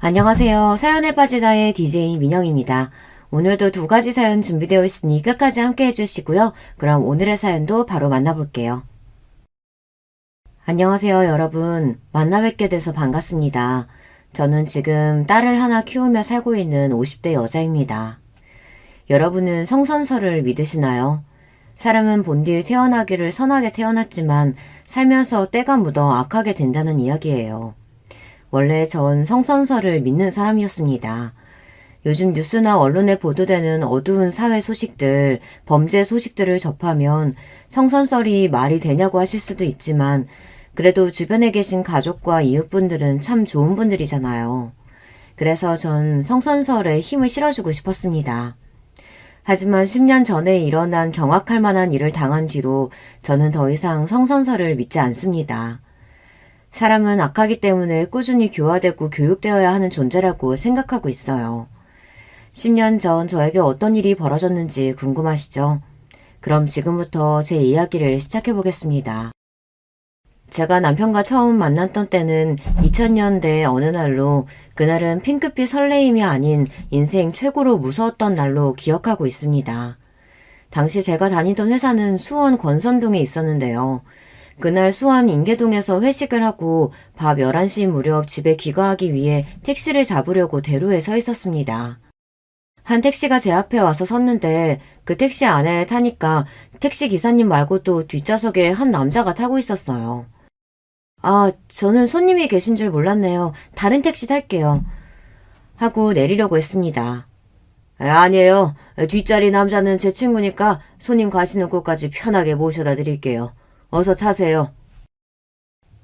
안녕하세요. 사연에 빠지다의 DJ 민영입니다. 오늘도 두 가지 사연 준비되어 있으니 끝까지 함께 해주시고요. 그럼 오늘의 사연도 바로 만나볼게요. 안녕하세요, 여러분. 만나 뵙게 돼서 반갑습니다. 저는 지금 딸을 하나 키우며 살고 있는 50대 여자입니다. 여러분은 성선설을 믿으시나요? 사람은 본디에 태어나기를 선하게 태어났지만 살면서 때가 묻어 악하게 된다는 이야기예요. 원래 전 성선설을 믿는 사람이었습니다. 요즘 뉴스나 언론에 보도되는 어두운 사회 소식들, 범죄 소식들을 접하면 성선설이 말이 되냐고 하실 수도 있지만 그래도 주변에 계신 가족과 이웃분들은 참 좋은 분들이잖아요. 그래서 전 성선설에 힘을 실어주고 싶었습니다. 하지만 10년 전에 일어난 경악할 만한 일을 당한 뒤로 저는 더 이상 성선설을 믿지 않습니다. 사람은 악하기 때문에 꾸준히 교화되고 교육되어야 하는 존재라고 생각하고 있어요. 10년 전 저에게 어떤 일이 벌어졌는지 궁금하시죠? 그럼 지금부터 제 이야기를 시작해보겠습니다. 제가 남편과 처음 만났던 때는 2000년대 어느 날로 그날은 핑크빛 설레임이 아닌 인생 최고로 무서웠던 날로 기억하고 있습니다. 당시 제가 다니던 회사는 수원 권선동에 있었는데요. 그날 수원 인계동에서 회식을 하고 밤 11시 무렵 집에 귀가하기 위해 택시를 잡으려고 대로에 서 있었습니다. 한 택시가 제 앞에 와서 섰는데 그 택시 안에 타니까 택시 기사님 말고도 뒷좌석에 한 남자가 타고 있었어요. 아, 저는 손님이 계신 줄 몰랐네요. 다른 택시 탈게요. 하고 내리려고 했습니다. 아니에요. 뒷자리 남자는 제 친구니까 손님 가시는 곳까지 편하게 모셔다 드릴게요. 어서 타세요.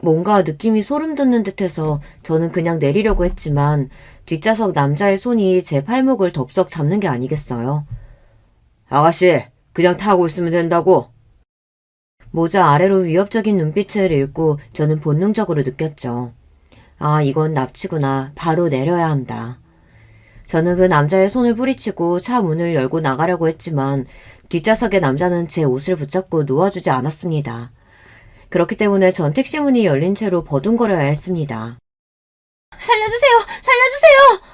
뭔가 느낌이 소름 돋는 듯해서 저는 그냥 내리려고 했지만 뒷좌석 남자의 손이 제 팔목을 덥석 잡는 게 아니겠어요. 아가씨, 그냥 타고 있으면 된다고. 모자 아래로 위협적인 눈빛을 읽고 저는 본능적으로 느꼈죠. 아, 이건 납치구나. 바로 내려야 한다. 저는 그 남자의 손을 뿌리치고 차 문을 열고 나가려고 했지만 뒷좌석의 남자는 제 옷을 붙잡고 놓아주지 않았습니다. 그렇기 때문에 전 택시 문이 열린 채로 버둥거려야 했습니다. 살려주세요! 살려주세요!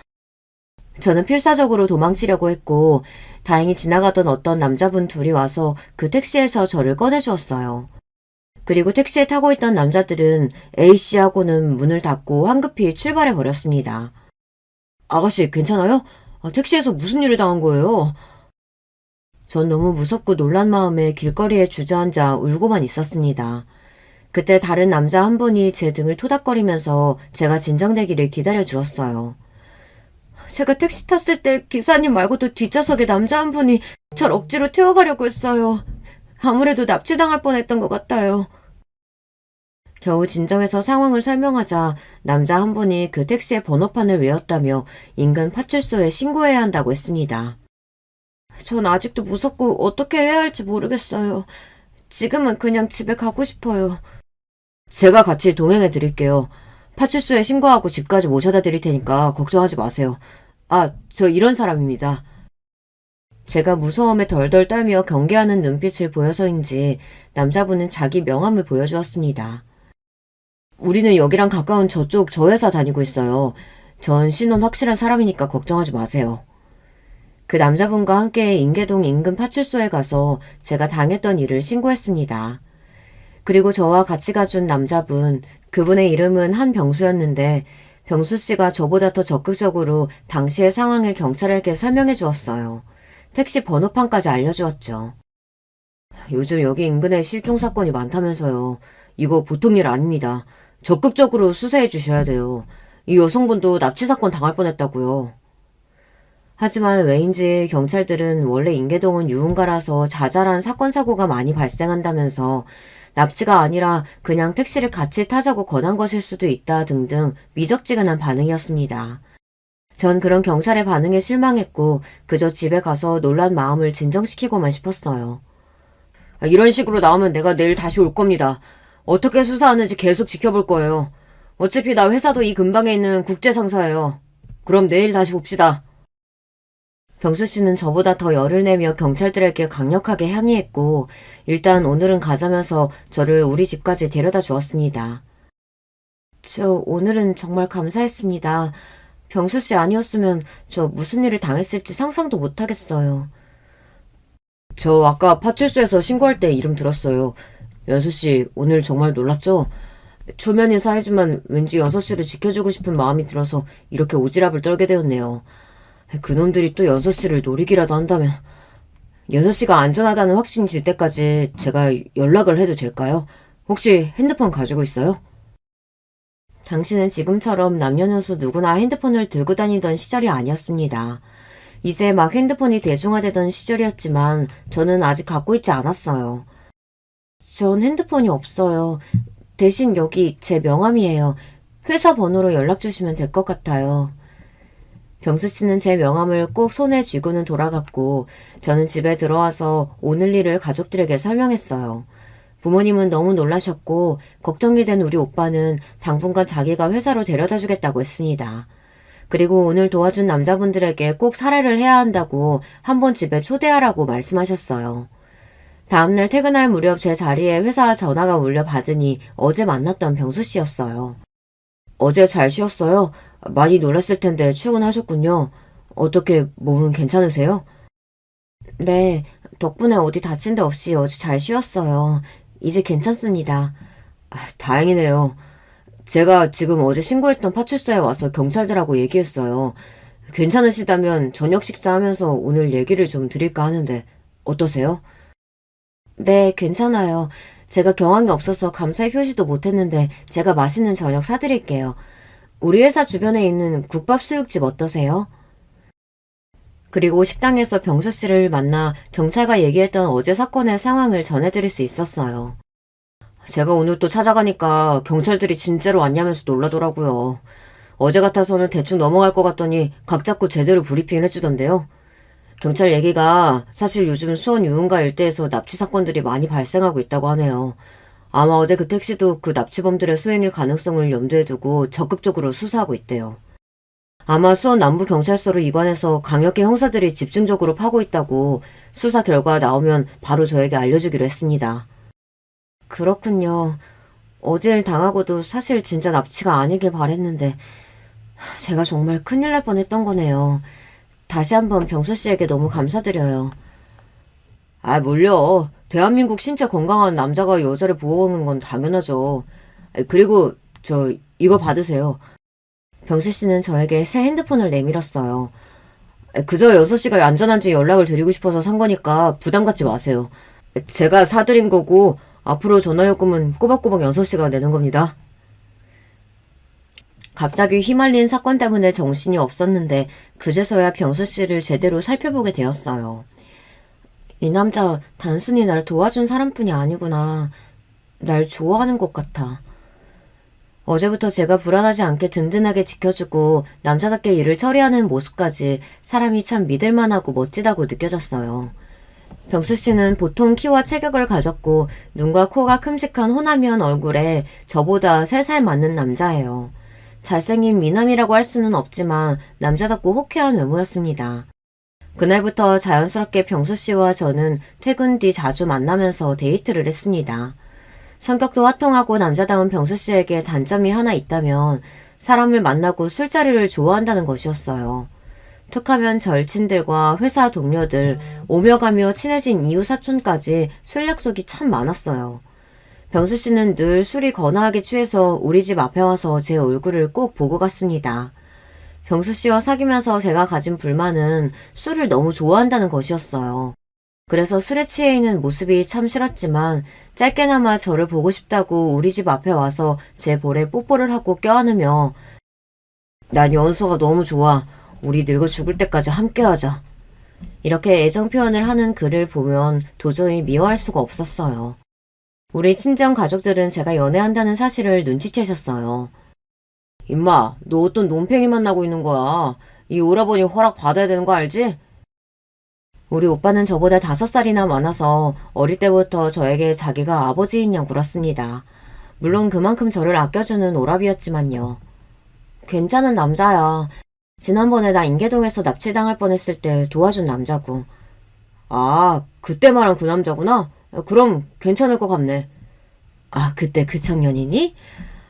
저는 필사적으로 도망치려고 했고 다행히 지나가던 어떤 남자분 둘이 와서 그 택시에서 저를 꺼내주었어요. 그리고 택시에 타고 있던 남자들은 A씨 하고는 문을 닫고 황급히 출발해버렸습니다. 아가씨 괜찮아요? 택시에서 무슨 일을 당한 거예요? 전 너무 무섭고 놀란 마음에 길거리에 주저앉아 울고만 있었습니다. 그때 다른 남자 한 분이 제 등을 토닥거리면서 제가 진정되기를 기다려 주었어요. 제가 택시 탔을 때 기사님 말고도 뒷좌석에 남자 한 분이 절 억지로 태워가려고 했어요. 아무래도 납치당할 뻔했던 것 같아요. 겨우 진정해서 상황을 설명하자 남자 한 분이 그 택시의 번호판을 외웠다며 인근 파출소에 신고해야 한다고 했습니다. 전 아직도 무섭고 어떻게 해야 할지 모르겠어요. 지금은 그냥 집에 가고 싶어요. 제가 같이 동행해 드릴게요. 파출소에 신고하고 집까지 모셔다 드릴 테니까 걱정하지 마세요. 아, 저 이런 사람입니다. 제가 무서움에 덜덜 떨며 경계하는 눈빛을 보여서인지 남자분은 자기 명함을 보여주었습니다. 우리는 여기랑 가까운 저쪽 저 회사 다니고 있어요. 전 신원 확실한 사람이니까 걱정하지 마세요. 그 남자분과 함께 인계동 인근 파출소에 가서 제가 당했던 일을 신고했습니다. 그리고 저와 같이 가준 남자분, 그분의 이름은 한병수였는데 병수 씨가 저보다 더 적극적으로 당시의 상황을 경찰에게 설명해 주었어요. 택시 번호판까지 알려주었죠. 요즘 여기 인근에 실종 사건이 많다면서요. 이거 보통 일 아닙니다. 적극적으로 수사해 주셔야 돼요. 이 여성분도 납치 사건 당할 뻔했다고요. 하지만 왜인지 경찰들은 원래 인계동은 유흥가라서 자잘한 사건 사고가 많이 발생한다면서 납치가 아니라 그냥 택시를 같이 타자고 권한 것일 수도 있다 등등 미적지근한 반응이었습니다. 전 그런 경찰의 반응에 실망했고 그저 집에 가서 놀란 마음을 진정시키고만 싶었어요. 이런 식으로 나오면 내가 내일 다시 올 겁니다. 어떻게 수사하는지 계속 지켜볼 거예요. 어차피 나 회사도 이 근방에 있는 국제상사예요. 그럼 내일 다시 봅시다. 병수 씨는 저보다 더 열을 내며 경찰들에게 강력하게 항의했고 일단 오늘은 가자면서 저를 우리 집까지 데려다 주었습니다. 저 오늘은 정말 감사했습니다. 병수 씨 아니었으면 저 무슨 일을 당했을지 상상도 못하겠어요. 저 아까 파출소에서 신고할 때 이름 들었어요. 연수 씨, 오늘 정말 놀랐죠? 초면인 사이지만 왠지 연서 씨를 지켜주고 싶은 마음이 들어서 이렇게 오지랖을 떨게 되었네요. 그놈들이 또 연서 씨를 노리기라도 한다면 연서 씨가 안전하다는 확신이 들 때까지 제가 연락을 해도 될까요? 혹시 핸드폰 가지고 있어요? 당신은 지금처럼 남녀노소 누구나 핸드폰을 들고 다니던 시절이 아니었습니다. 이제 막 핸드폰이 대중화되던 시절이었지만 저는 아직 갖고 있지 않았어요. 전 핸드폰이 없어요. 대신 여기 제 명함이에요. 회사 번호로 연락 주시면 될 것 같아요. 병수 씨는 제 명함을 꼭 손에 쥐고는 돌아갔고 저는 집에 들어와서 오늘 일을 가족들에게 설명했어요. 부모님은 너무 놀라셨고 걱정이 된 우리 오빠는 당분간 자기가 회사로 데려다 주겠다고 했습니다. 그리고 오늘 도와준 남자분들에게 꼭 사례를 해야 한다고 한번 집에 초대하라고 말씀하셨어요. 다음날 퇴근할 무렵 제 자리에 회사 전화가 울려 받으니 어제 만났던 병수 씨였어요. 어제 잘 쉬었어요? 많이 놀랐을 텐데 출근하셨군요. 어떻게 몸은 괜찮으세요? 네, 덕분에 어디 다친 데 없이 어제 잘 쉬었어요. 이제 괜찮습니다. 다행이네요. 제가 지금 어제 신고했던 파출소에 와서 경찰들하고 얘기했어요. 괜찮으시다면 저녁 식사하면서 오늘 얘기를 좀 드릴까 하는데 어떠세요? 네, 괜찮아요. 제가 경황이 없어서 감사의 표시도 못했는데 제가 맛있는 저녁 사드릴게요. 우리 회사 주변에 있는 국밥 수육집 어떠세요? 그리고 식당에서 병수 씨를 만나 경찰과 얘기했던 어제 사건의 상황을 전해드릴 수 있었어요. 제가 오늘 또 찾아가니까 경찰들이 진짜로 왔냐면서 놀라더라고요. 어제 같아서는 대충 넘어갈 것 같더니 각 잡고 제대로 브리핑을 해주던데요. 경찰 얘기가 사실 요즘 수원 유흥가 일대에서 납치 사건들이 많이 발생하고 있다고 하네요. 아마 어제 그 택시도 그 납치범들의 소행일 가능성을 염두에 두고 적극적으로 수사하고 있대요. 아마 수원 남부경찰서로 이관해서 강력계 형사들이 집중적으로 파고 있다고 수사 결과 나오면 바로 저에게 알려주기로 했습니다. 그렇군요. 어제 일 당하고도 사실 진짜 납치가 아니길 바랬는데 제가 정말 큰일 날 뻔했던 거네요. 다시 한번 병수 씨에게 너무 감사드려요. 뭘요. 대한민국 신체 건강한 남자가 여자를 보호하는 건 당연하죠. 그리고 이거 받으세요. 병수 씨는 저에게 새 핸드폰을 내밀었어요. 그저 여섯 씨가 안전한지 연락을 드리고 싶어서 산 거니까 부담 갖지 마세요. 제가 사드린 거고 앞으로 전화요금은 꼬박꼬박 여섯 씨가 내는 겁니다. 갑자기 휘말린 사건 때문에 정신이 없었는데 그제서야 병수 씨를 제대로 살펴보게 되었어요. 이 남자 단순히 날 도와준 사람뿐이 아니구나. 날 좋아하는 것 같아. 어제부터 제가 불안하지 않게 든든하게 지켜주고 남자답게 일을 처리하는 모습까지 사람이 참 믿을만하고 멋지다고 느껴졌어요. 병수 씨는 보통 키와 체격을 가졌고 눈과 코가 큼직한 호남이한 얼굴에 저보다 3살 많은 남자예요. 잘생긴 미남이라고 할 수는 없지만 남자답고 호쾌한 외모였습니다. 그날부터 자연스럽게 병수 씨와 저는 퇴근 뒤 자주 만나면서 데이트를 했습니다. 성격도 화통하고 남자다운 병수 씨에게 단점이 하나 있다면 사람을 만나고 술자리를 좋아한다는 것이었어요. 툭하면 절친들과 회사 동료들, 오며 가며 친해진 이웃 사촌까지 술 약속이 참 많았어요. 병수 씨는 늘 술이 거나하게 취해서 우리 집 앞에 와서 제 얼굴을 꼭 보고 갔습니다. 병수 씨와 사귀면서 제가 가진 불만은 술을 너무 좋아한다는 것이었어요. 그래서 술에 취해 있는 모습이 참 싫었지만 짧게나마 저를 보고 싶다고 우리 집 앞에 와서 제 볼에 뽀뽀를 하고 껴안으며 난 연수가 너무 좋아. 우리 늙어 죽을 때까지 함께하자. 이렇게 애정 표현을 하는 그를 보면 도저히 미워할 수가 없었어요. 우리 친정 가족들은 제가 연애한다는 사실을 눈치채셨어요. 임마, 너 어떤 논팽이 만나고 있는 거야. 이 오라버니 허락 받아야 되는 거 알지? 우리 오빠는 저보다 5살이나 많아서 어릴 때부터 저에게 자기가 아버지인 양 굴었습니다. 물론 그만큼 저를 아껴주는 오라비였지만요. 괜찮은 남자야. 지난번에 나 인계동에서 납치당할 뻔했을 때 도와준 남자고. 그때 말한 그 남자구나? 그럼 괜찮을 것 같네. 그때 그 청년이니?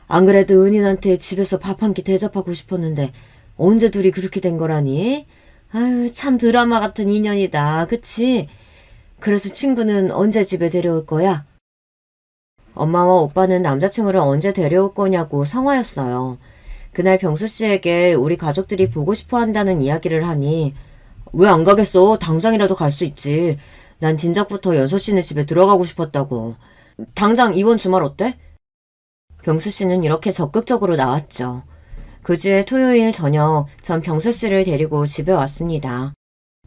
안 그래도 은인한테 집에서 밥 한 끼 대접하고 싶었는데 언제 둘이 그렇게 된 거라니? 아유, 참 드라마 같은 인연이다. 그치? 그래서 친구는 언제 집에 데려올 거야? 엄마와 오빠는 남자친구를 언제 데려올 거냐고 성화였어요. 그날 병수 씨에게 우리 가족들이 보고 싶어 한다는 이야기를 하니 왜 안 가겠어? 당장이라도 갈 수 있지. 난 진작부터 연서 씨네 집에 들어가고 싶었다고. 당장 이번 주말 어때? 병수 씨는 이렇게 적극적으로 나왔죠. 그 주의 토요일 저녁 전 병수 씨를 데리고 집에 왔습니다.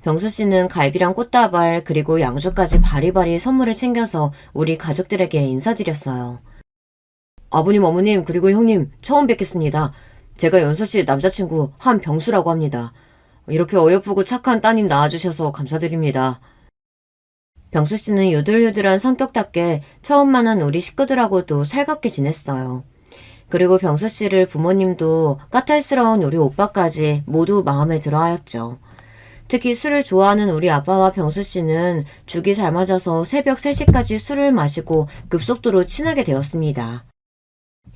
병수 씨는 갈비랑 꽃다발 그리고 양주까지 바리바리 선물을 챙겨서 우리 가족들에게 인사드렸어요. 아버님, 어머님, 그리고 형님 처음 뵙겠습니다. 제가 연서 씨 남자친구 한병수라고 합니다. 이렇게 어여쁘고 착한 따님 낳아주셔서 감사드립니다. 병수 씨는 유들유들한 성격답게 처음 만난 우리 식구들하고도 살갑게 지냈어요. 그리고 병수 씨를 부모님도 까탈스러운 우리 오빠까지 모두 마음에 들어하였죠. 특히 술을 좋아하는 우리 아빠와 병수 씨는 죽이 잘 맞아서 새벽 3시까지 술을 마시고 급속도로 친하게 되었습니다.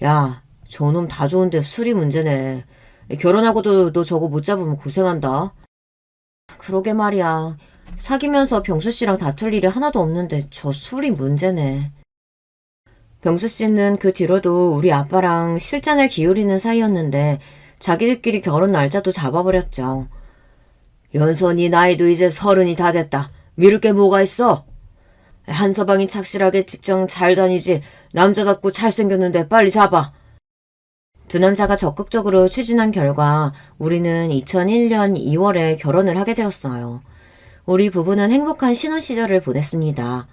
야, 저놈 다 좋은데 술이 문제네. 결혼하고도 너 저거 못 잡으면 고생한다. 그러게 말이야. 사귀면서 병수 씨랑 다툴 일이 하나도 없는데 저 술이 문제네. 병수 씨는 그 뒤로도 우리 아빠랑 술잔을 기울이는 사이였는데 자기들끼리 결혼 날짜도 잡아버렸죠. 연선이 나이도 이제 30이 다 됐다. 미룰 게 뭐가 있어? 한서방이 착실하게 직장 잘 다니지. 남자답고 잘생겼는데 빨리 잡아. 두 남자가 적극적으로 추진한 결과 우리는 2001년 2월에 결혼을 하게 되었어요. 우리 부부는 행복한 신혼 시절을 보냈습니다.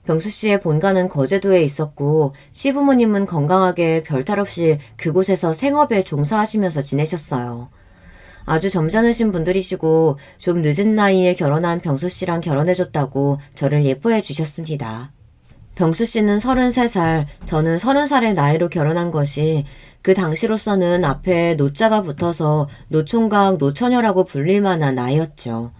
병수 씨의 본가는 거제도에 있었고 시부모님은 건강하게 별탈 없이 그곳에서 생업에 종사하시면서 지내셨어요. 아주 점잖으신 분들이시고 좀 늦은 나이에 결혼한 병수 씨랑 결혼해줬다고 저를 예뻐해 주셨습니다. 병수 씨는 33살, 저는 30살의 나이로 결혼한 것이 그 당시로서는 앞에 노자가 붙어서 노총각, 노처녀라고 불릴 만한 나이였죠.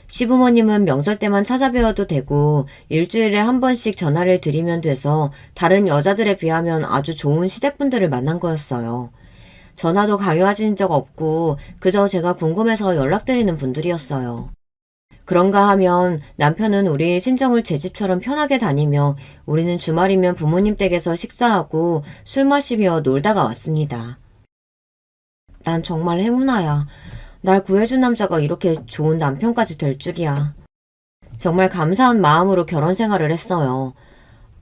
시부모님은 명절 때만 찾아뵈어도 되고 일주일에 한 번씩 전화를 드리면 돼서 다른 여자들에 비하면 아주 좋은 시댁분들을 만난 거였어요. 전화도 강요하신 적 없고 그저 제가 궁금해서 연락드리는 분들이었어요. 그런가 하면 남편은 우리 친정을 제 집처럼 편하게 다니며 우리는 주말이면 부모님 댁에서 식사하고 술 마시며 놀다가 왔습니다. 난 정말 행운아야. 날 구해준 남자가 이렇게 좋은 남편까지 될 줄이야. 정말 감사한 마음으로 결혼 생활을 했어요.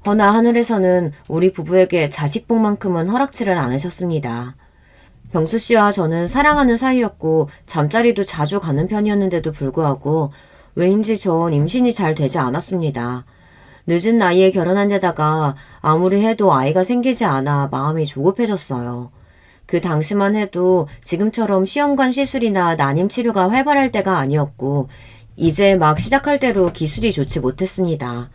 허나 하늘에서는 우리 부부에게 자식복만큼은 허락치를 않으셨습니다. 병수 씨와 저는 사랑하는 사이였고 잠자리도 자주 가는 편이었는데도 불구하고 왜인지 전 임신이 잘 되지 않았습니다. 늦은 나이에 결혼한 데다가 아무리 해도 아이가 생기지 않아 마음이 조급해졌어요. 그 당시만 해도 지금처럼 시험관 시술이나 난임 치료가 활발할 때가 아니었고 이제 막 시작할 대로 기술이 좋지 못했습니다.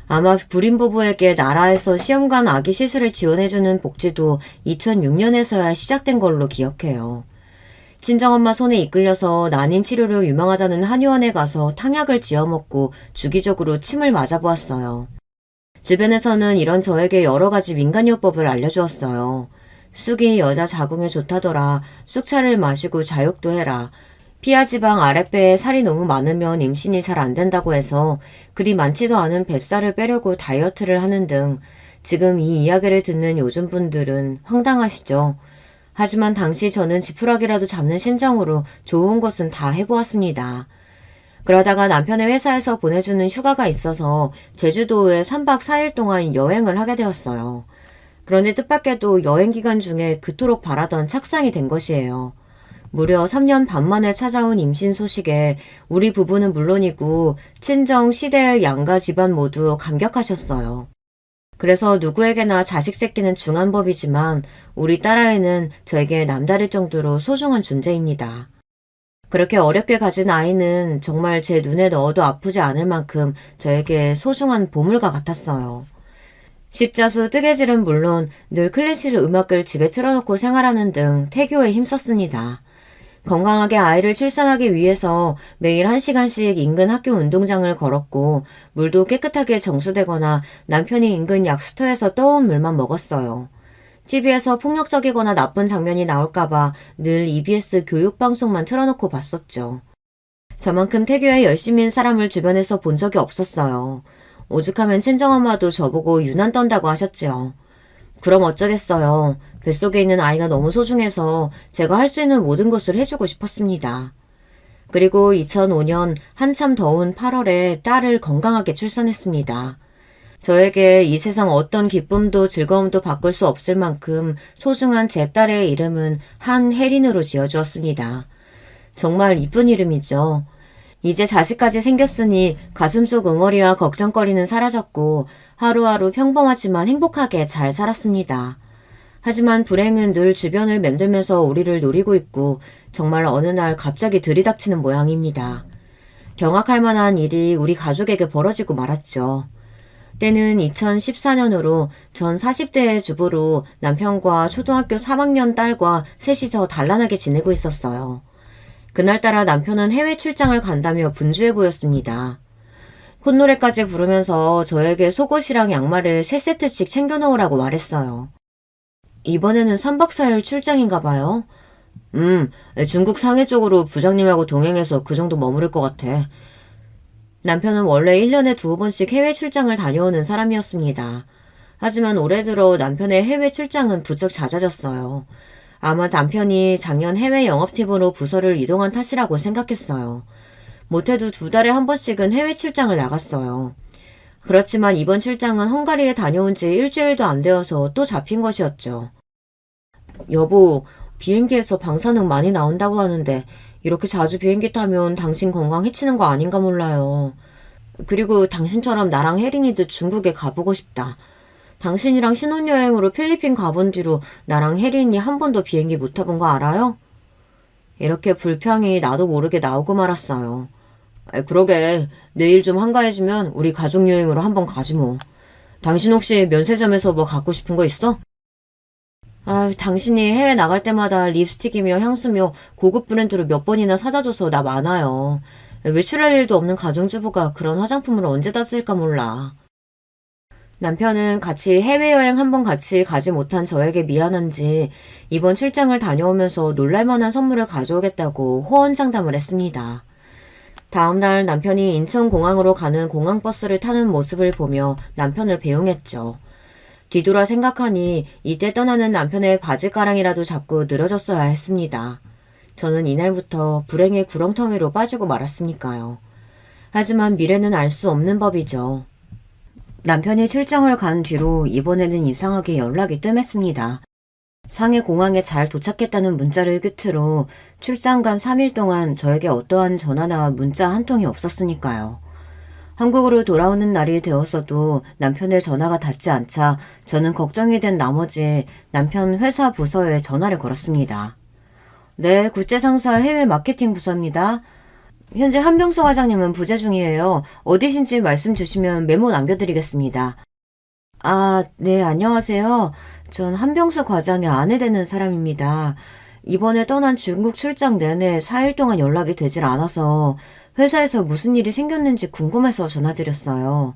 아마 불임 부부에게 나라에서 시험관 아기 시술을 지원해주는 복지도 2006년에서야 시작된 걸로 기억해요. 친정엄마 손에 이끌려서 난임 치료로 유명하다는 한의원에 가서 탕약을 지어먹고 주기적으로 침을 맞아보았어요. 주변에서는 이런 저에게 여러 가지 민간요법을 알려주었어요. 쑥이 여자 자궁에 좋다더라. 쑥차를 마시고 자욕도 해라. 피하지방 아랫배에 살이 너무 많으면 임신이 잘 안 된다고 해서 그리 많지도 않은 뱃살을 빼려고 다이어트를 하는 등 지금 이 이야기를 듣는 요즘 분들은 황당하시죠. 하지만 당시 저는 지푸라기라도 잡는 심정으로 좋은 것은 다 해보았습니다. 그러다가 남편의 회사에서 보내주는 휴가가 있어서 제주도에 3박 4일 동안 여행을 하게 되었어요. 그런데 뜻밖에도 여행 기간 중에 그토록 바라던 착상이 된 것이에요. 무려 3년 반 만에 찾아온 임신 소식에 우리 부부는 물론이고 친정, 시댁, 양가 집안 모두 감격하셨어요. 그래서 누구에게나 자식 새끼는 중한 법이지만 우리 딸아이는 저에게 남다를 정도로 소중한 존재입니다. 그렇게 어렵게 가진 아이는 정말 제 눈에 넣어도 아프지 않을 만큼 저에게 소중한 보물과 같았어요. 십자수 뜨개질은 물론 늘 클래식 음악을 집에 틀어놓고 생활하는 등 태교에 힘썼습니다. 건강하게 아이를 출산하기 위해서 매일 1시간씩 인근 학교 운동장을 걸었고 물도 깨끗하게 정수되거나 남편이 인근 약수터에서 떠온 물만 먹었어요. TV에서 폭력적이거나 나쁜 장면이 나올까봐 늘 EBS 교육방송만 틀어놓고 봤었죠. 저만큼 태교에 열심인 사람을 주변에서 본 적이 없었어요. 오죽하면 친정엄마도 저보고 유난 떤다고 하셨지요. 그럼 어쩌겠어요. 뱃속에 있는 아이가 너무 소중해서 제가 할 수 있는 모든 것을 해주고 싶었습니다. 그리고 2005년 한참 더운 8월에 딸을 건강하게 출산했습니다. 저에게 이 세상 어떤 기쁨도 즐거움도 바꿀 수 없을 만큼 소중한 제 딸의 이름은 한혜린으로 지어주었습니다. 정말 이쁜 이름이죠. 이제 자식까지 생겼으니 가슴속 응어리와 걱정거리는 사라졌고 하루하루 평범하지만 행복하게 잘 살았습니다. 하지만 불행은 늘 주변을 맴돌면서 우리를 노리고 있고 정말 어느 날 갑자기 들이닥치는 모양입니다. 경악할 만한 일이 우리 가족에게 벌어지고 말았죠. 때는 2014년으로 전 40대의 주부로 남편과 초등학교 3학년 딸과 셋이서 단란하게 지내고 있었어요. 그날따라 남편은 해외 출장을 간다며 분주해 보였습니다. 콧노래까지 부르면서 저에게 속옷이랑 양말을 3세트씩 챙겨놓으라고 말했어요. 이번에는 3박 4일 출장인가 봐요. 중국 상해 쪽으로 부장님하고 동행해서 그 정도 머무를 것 같아. 남편은 원래 1년에 2번씩 해외 출장을 다녀오는 사람이었습니다. 하지만 올해 들어 남편의 해외 출장은 부쩍 잦아졌어요. 아마 남편이 작년 해외 영업팀으로 부서를 이동한 탓이라고 생각했어요. 못해도 2달에 한 번씩은 해외 출장을 나갔어요. 그렇지만 이번 출장은 헝가리에 다녀온 지 일주일도 안 되어서 또 잡힌 것이었죠. 여보, 비행기에서 방사능 많이 나온다고 하는데 이렇게 자주 비행기 타면 당신 건강 해치는 거 아닌가 몰라요. 그리고 당신처럼 나랑 혜린이도 중국에 가보고 싶다. 당신이랑 신혼여행으로 필리핀 가본 뒤로 나랑 혜린이 한 번도 비행기 못 타본 거 알아요? 이렇게 불평이 나도 모르게 나오고 말았어요. 그러게, 내일 좀 한가해지면 우리 가족여행으로 한번 가지 뭐. 당신 혹시 면세점에서 뭐 갖고 싶은 거 있어? 당신이 해외 나갈 때마다 립스틱이며 향수며 고급 브랜드로 몇 번이나 사다 줘서 나 많아요. 외출할 일도 없는 가정주부가 그런 화장품을 언제 다 쓸까 몰라. 남편은 같이 해외여행 한번 같이 가지 못한 저에게 미안한지 이번 출장을 다녀오면서 놀랄만한 선물을 가져오겠다고 호언장담을 했습니다. 다음날 남편이 인천공항으로 가는 공항버스를 타는 모습을 보며 남편을 배웅했죠. 뒤돌아 생각하니 이때 떠나는 남편의 바지가랑이라도 잡고 늘어졌어야 했습니다. 저는 이날부터 불행의 구렁텅이로 빠지고 말았으니까요. 하지만 미래는 알 수 없는 법이죠. 남편이 출장을 간 뒤로 이번에는 이상하게 연락이 뜸했습니다. 상해 공항에 잘 도착했다는 문자를 끝으로 출장 간 3일 동안 저에게 어떠한 전화나 문자 한 통이 없었으니까요. 한국으로 돌아오는 날이 되었어도 남편의 전화가 닿지 않자 저는 걱정이 된 나머지 남편 회사 부서에 전화를 걸었습니다. 네, 국제상사 해외 마케팅 부서입니다. 현재 한병수 과장님은 부재 중이에요. 어디신지 말씀 주시면 메모 남겨드리겠습니다. 네, 안녕하세요. 전 한병수 과장의 아내 되는 사람입니다. 이번에 떠난 중국 출장 내내 4일 동안 연락이 되질 않아서 회사에서 무슨 일이 생겼는지 궁금해서 전화드렸어요.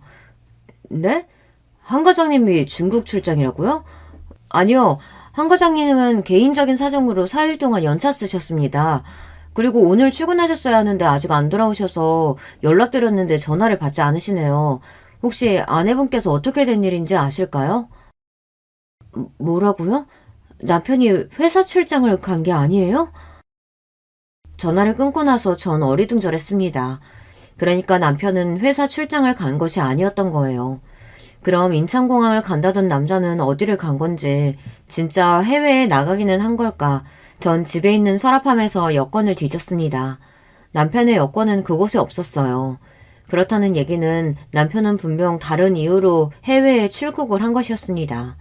네? 한 과장님이 중국 출장이라고요? 아니요. 한 과장님은 개인적인 사정으로 4일 동안 연차 쓰셨습니다. 그리고 오늘 출근하셨어야 하는데 아직 안 돌아오셔서 연락드렸는데 전화를 받지 않으시네요. 혹시 아내분께서 어떻게 된 일인지 아실까요? 뭐라고요? 남편이 회사 출장을 간 게 아니에요? 전화를 끊고 나서 전 어리둥절했습니다. 그러니까 남편은 회사 출장을 간 것이 아니었던 거예요. 그럼 인천공항을 간다던 남자는 어디를 간 건지 진짜 해외에 나가기는 한 걸까? 전 집에 있는 서랍함에서 여권을 뒤졌습니다. 남편의 여권은 그곳에 없었어요. 그렇다는 얘기는 남편은 분명 다른 이유로 해외에 출국을 한 것이었습니다.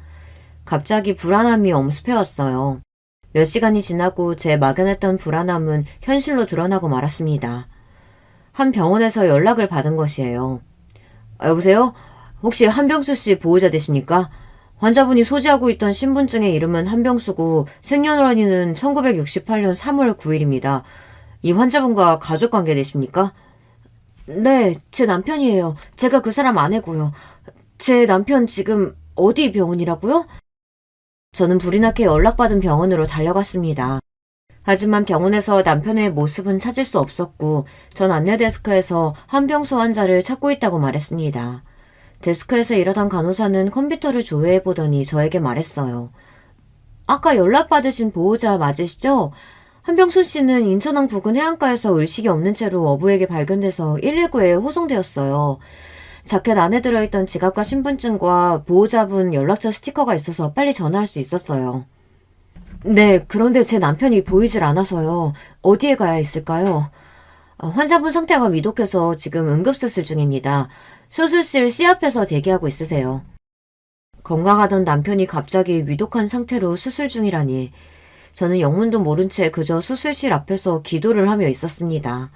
갑자기 불안함이 엄습해왔어요. 몇 시간이 지나고 제 막연했던 불안함은 현실로 드러나고 말았습니다. 한 병원에서 연락을 받은 것이에요. 여보세요? 혹시 한병수 씨 보호자 되십니까? 환자분이 소지하고 있던 신분증의 이름은 한병수고 생년월일은 1968년 3월 9일입니다. 이 환자분과 가족관계 되십니까? 네, 제 남편이에요. 제가 그 사람 아내고요. 제 남편 지금 어디 병원이라고요? 저는 불이 나게 연락받은 병원으로 달려갔습니다. 하지만 병원에서 남편의 모습은 찾을 수 없었고 전 안내 데스크에서 한병수 환자를 찾고 있다고 말했습니다. 데스크에서 일하던 간호사는 컴퓨터를 조회해보더니 저에게 말했어요. 아까 연락받으신 보호자 맞으시죠? 한병수 씨는 인천항 부근 해안가에서 의식이 없는 채로 어부에게 발견돼서 119에 호송되었어요. 자켓 안에 들어있던 지갑과 신분증과 보호자분 연락처 스티커가 있어서 빨리 전화할 수 있었어요. 네, 그런데 제 남편이 보이질 않아서요. 어디에 가야 있을까요? 환자분 상태가 위독해서 지금 응급수술 중입니다. 수술실 C 앞에서 대기하고 있으세요. 건강하던 남편이 갑자기 위독한 상태로 수술 중이라니. 저는 영문도 모른 채 그저 수술실 앞에서 기도를 하며 있었습니다.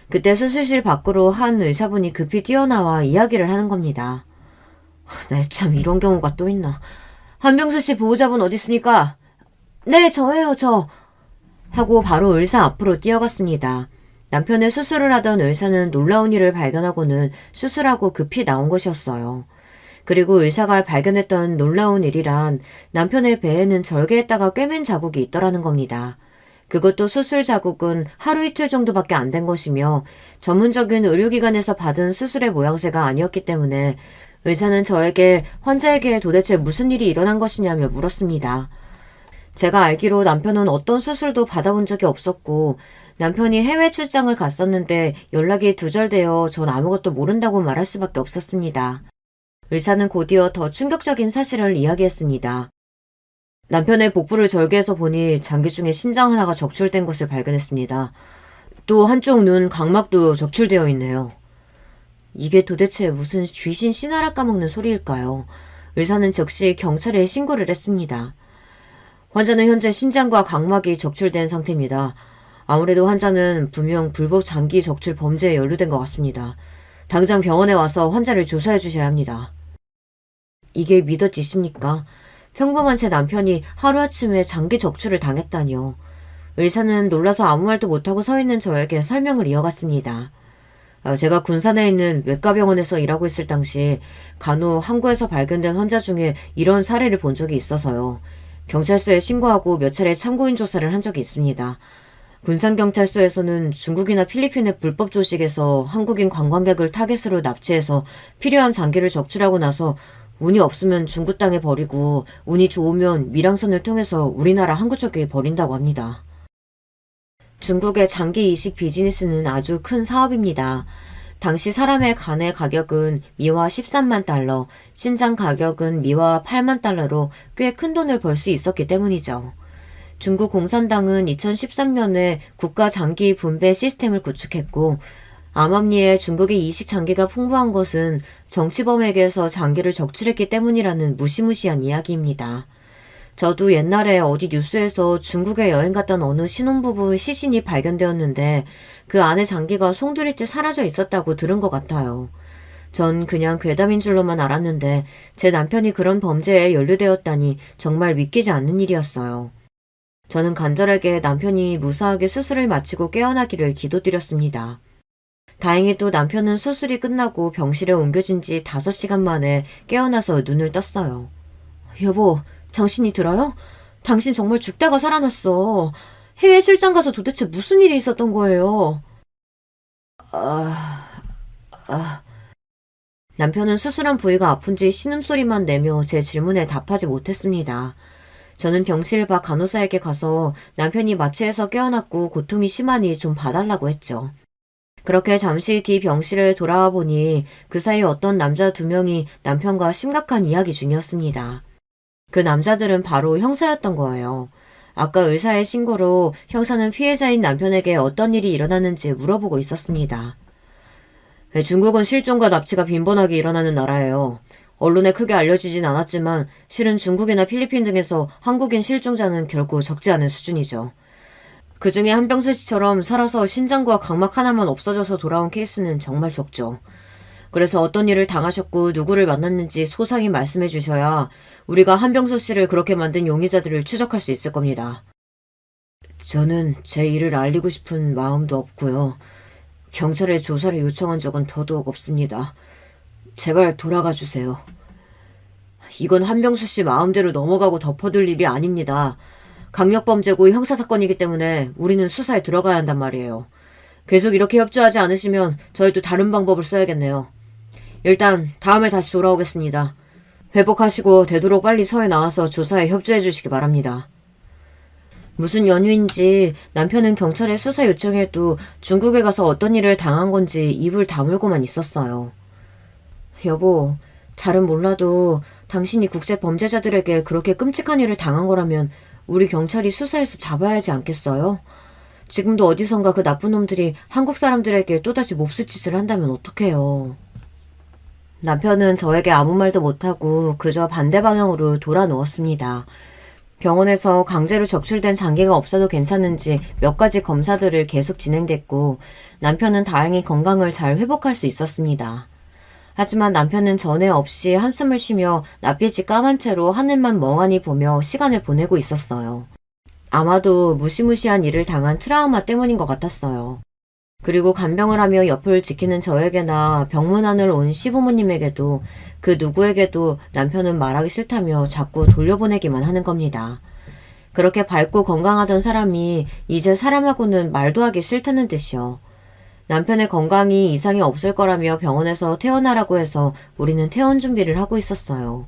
그때 수술실 밖으로 한 의사분이 급히 뛰어나와 이야기를 하는 겁니다. 네, 참 이런 경우가 또 있나. 한병수 씨 보호자분 어디 있습니까? 네, 저예요, 저. 하고 바로 의사 앞으로 뛰어갔습니다. 남편의 수술을 하던 의사는 놀라운 일을 발견하고는 수술하고 급히 나온 것이었어요. 그리고 의사가 발견했던 놀라운 일이란 남편의 배에는 절개했다가 꿰맨 자국이 있더라는 겁니다. 그것도 수술 자국은 하루 이틀 정도밖에 안 된 것이며 전문적인 의료기관에서 받은 수술의 모양새가 아니었기 때문에 의사는 저에게 환자에게 도대체 무슨 일이 일어난 것이냐며 물었습니다. 제가 알기로 남편은 어떤 수술도 받아본 적이 없었고 남편이 해외 출장을 갔었는데 연락이 두절되어 전 아무것도 모른다고 말할 수밖에 없었습니다. 의사는 곧이어 더 충격적인 사실을 이야기했습니다. 남편의 복부를 절개해서 보니 장기 중에 신장 하나가 적출된 것을 발견했습니다. 또 한쪽 눈 각막도 적출되어 있네요. 이게 도대체 무슨 귀신 씨나라 까먹는 소리일까요? 의사는 즉시 경찰에 신고를 했습니다. 환자는 현재 신장과 각막이 적출된 상태입니다. 아무래도 환자는 분명 불법 장기 적출 범죄에 연루된 것 같습니다. 당장 병원에 와서 환자를 조사해 주셔야 합니다. 이게 믿어지십니까? 평범한 제 남편이 하루아침에 장기 적출을 당했다니요. 의사는 놀라서 아무 말도 못하고 서 있는 저에게 설명을 이어갔습니다. 제가 군산에 있는 외과병원에서 일하고 있을 당시 간혹 항구에서 발견된 환자 중에 이런 사례를 본 적이 있어서요. 경찰서에 신고하고 몇 차례 참고인 조사를 한 적이 있습니다. 군산경찰서에서는 중국이나 필리핀의 불법 조직에서 한국인 관광객을 타겟으로 납치해서 필요한 장기를 적출하고 나서 운이 없으면 중국 땅에 버리고 운이 좋으면 밀항선을 통해서 우리나라 항구 쪽에 버린다고 합니다. 중국의 장기 이식 비즈니스는 아주 큰 사업입니다. 당시 사람의 간의 가격은 미화 13만 달러, 신장 가격은 미화 8만 달러로 꽤 큰 돈을 벌 수 있었기 때문이죠. 중국 공산당은 2013년에 국가 장기 분배 시스템을 구축했고 암암리에 중국의 이식 장기가 풍부한 것은 정치범에게서 장기를 적출했기 때문이라는 무시무시한 이야기입니다. 저도 옛날에 어디 뉴스에서 중국에 여행 갔던 어느 신혼부부의 시신이 발견되었는데 그 안에 장기가 송두리째 사라져 있었다고 들은 것 같아요. 전 그냥 괴담인 줄로만 알았는데 제 남편이 그런 범죄에 연루되었다니 정말 믿기지 않는 일이었어요. 저는 간절하게 남편이 무사하게 수술을 마치고 깨어나기를 기도드렸습니다. 다행히도 남편은 수술이 끝나고 병실에 옮겨진 지 5시간 만에 깨어나서 눈을 떴어요. 여보, 당신이 들어요? 당신 정말 죽다가 살아났어. 해외 출장 가서 도대체 무슨 일이 있었던 거예요? 남편은 수술한 부위가 아픈지 신음소리만 내며 제 질문에 답하지 못했습니다. 저는 병실 밖 간호사에게 가서 남편이 마취해서 깨어났고 고통이 심하니 좀 봐달라고 했죠. 그렇게 잠시 뒤 병실에 돌아와 보니 그 사이 어떤 남자 2명이 남편과 심각한 이야기 중이었습니다. 그 남자들은 바로 형사였던 거예요. 아까 의사의 신고로 형사는 피해자인 남편에게 어떤 일이 일어났는지 물어보고 있었습니다. 중국은 실종과 납치가 빈번하게 일어나는 나라예요. 언론에 크게 알려지진 않았지만 실은 중국이나 필리핀 등에서 한국인 실종자는 결코 적지 않은 수준이죠. 그 중에 한병수 씨처럼 살아서 신장과 각막 하나만 없어져서 돌아온 케이스는 정말 적죠. 그래서 어떤 일을 당하셨고 누구를 만났는지 소상히 말씀해 주셔야 우리가 한병수 씨를 그렇게 만든 용의자들을 추적할 수 있을 겁니다. 저는 제 일을 알리고 싶은 마음도 없고요. 경찰에 조사를 요청한 적은 더더욱 없습니다. 제발 돌아가 주세요. 이건 한병수 씨 마음대로 넘어가고 덮어둘 일이 아닙니다. 강력범죄고 형사사건이기 때문에 우리는 수사에 들어가야 한단 말이에요. 계속 이렇게 협조하지 않으시면 저희도 다른 방법을 써야겠네요. 일단 다음에 다시 돌아오겠습니다. 회복하시고 되도록 빨리 서해 나와서 조사에 협조해 주시기 바랍니다. 무슨 연유인지 남편은 경찰에 수사 요청해도 중국에 가서 어떤 일을 당한 건지 입을 다물고만 있었어요. 여보, 잘은 몰라도 당신이 국제 범죄자들에게 그렇게 끔찍한 일을 당한 거라면 우리 경찰이 수사해서 잡아야 하지 않겠어요? 지금도 어디선가 그 나쁜 놈들이 한국 사람들에게 또다시 몹쓸 짓을 한다면 어떡해요. 남편은 저에게 아무 말도 못하고 그저 반대 방향으로 돌아 누웠습니다. 병원에서 강제로 적출된 장기가 없어도 괜찮은지 몇 가지 검사들을 계속 진행됐고 남편은 다행히 건강을 잘 회복할 수 있었습니다. 하지만 남편은 전에 없이 한숨을 쉬며 낯빛이 까만 채로 하늘만 멍하니 보며 시간을 보내고 있었어요. 아마도 무시무시한 일을 당한 트라우마 때문인 것 같았어요. 그리고 간병을 하며 옆을 지키는 저에게나 병문안을 온 시부모님에게도 그 누구에게도 남편은 말하기 싫다며 자꾸 돌려보내기만 하는 겁니다. 그렇게 밝고 건강하던 사람이 이제 사람하고는 말도 하기 싫다는 뜻이요. 남편의 건강이 이상이 없을 거라며 병원에서 퇴원하라고 해서 우리는 퇴원 준비를 하고 있었어요.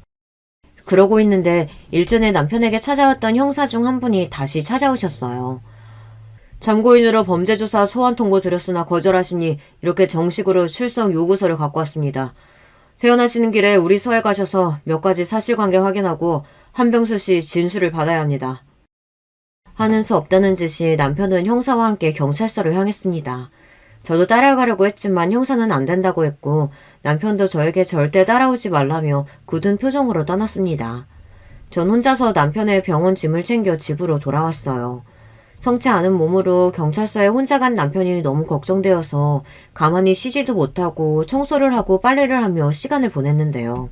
그러고 있는데 일전에 남편에게 찾아왔던 형사 중 한 분이 다시 찾아오셨어요. 참고인으로 범죄조사 소환 통보 드렸으나 거절하시니 이렇게 정식으로 출석 요구서를 갖고 왔습니다. 퇴원하시는 길에 우리 서해 가셔서 몇 가지 사실관계 확인하고 한병수 씨 진술을 받아야 합니다. 하는 수 없다는 듯이 남편은 형사와 함께 경찰서로 향했습니다. 저도 따라가려고 했지만 형사는 안 된다고 했고 남편도 저에게 절대 따라오지 말라며 굳은 표정으로 떠났습니다. 전 혼자서 남편의 병원 짐을 챙겨 집으로 돌아왔어요. 성치 않은 몸으로 경찰서에 혼자 간 남편이 너무 걱정되어서 가만히 쉬지도 못하고 청소를 하고 빨래를 하며 시간을 보냈는데요.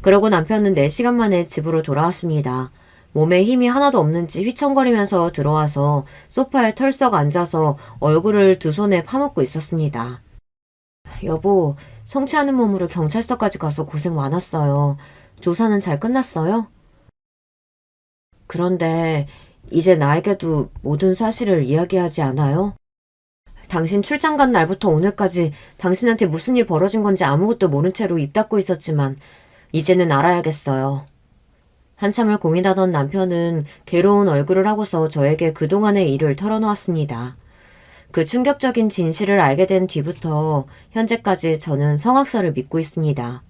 그러고 남편은 4시간 만에 집으로 돌아왔습니다. 몸에 힘이 하나도 없는지 휘청거리면서 들어와서 소파에 털썩 앉아서 얼굴을 두 손에 파묻고 있었습니다. 여보, 성치 않은 몸으로 경찰서까지 가서 고생 많았어요. 조사는 잘 끝났어요? 그런데 이제 나에게도 모든 사실을 이야기하지 않아요? 당신 출장 간 날부터 오늘까지 당신한테 무슨 일 벌어진 건지 아무것도 모른 채로 입 닫고 있었지만 이제는 알아야겠어요. 한참을 고민하던 남편은 괴로운 얼굴을 하고서 저에게 그동안의 일을 털어놓았습니다. 그 충격적인 진실을 알게 된 뒤부터 현재까지 저는 성악설을 믿고 있습니다.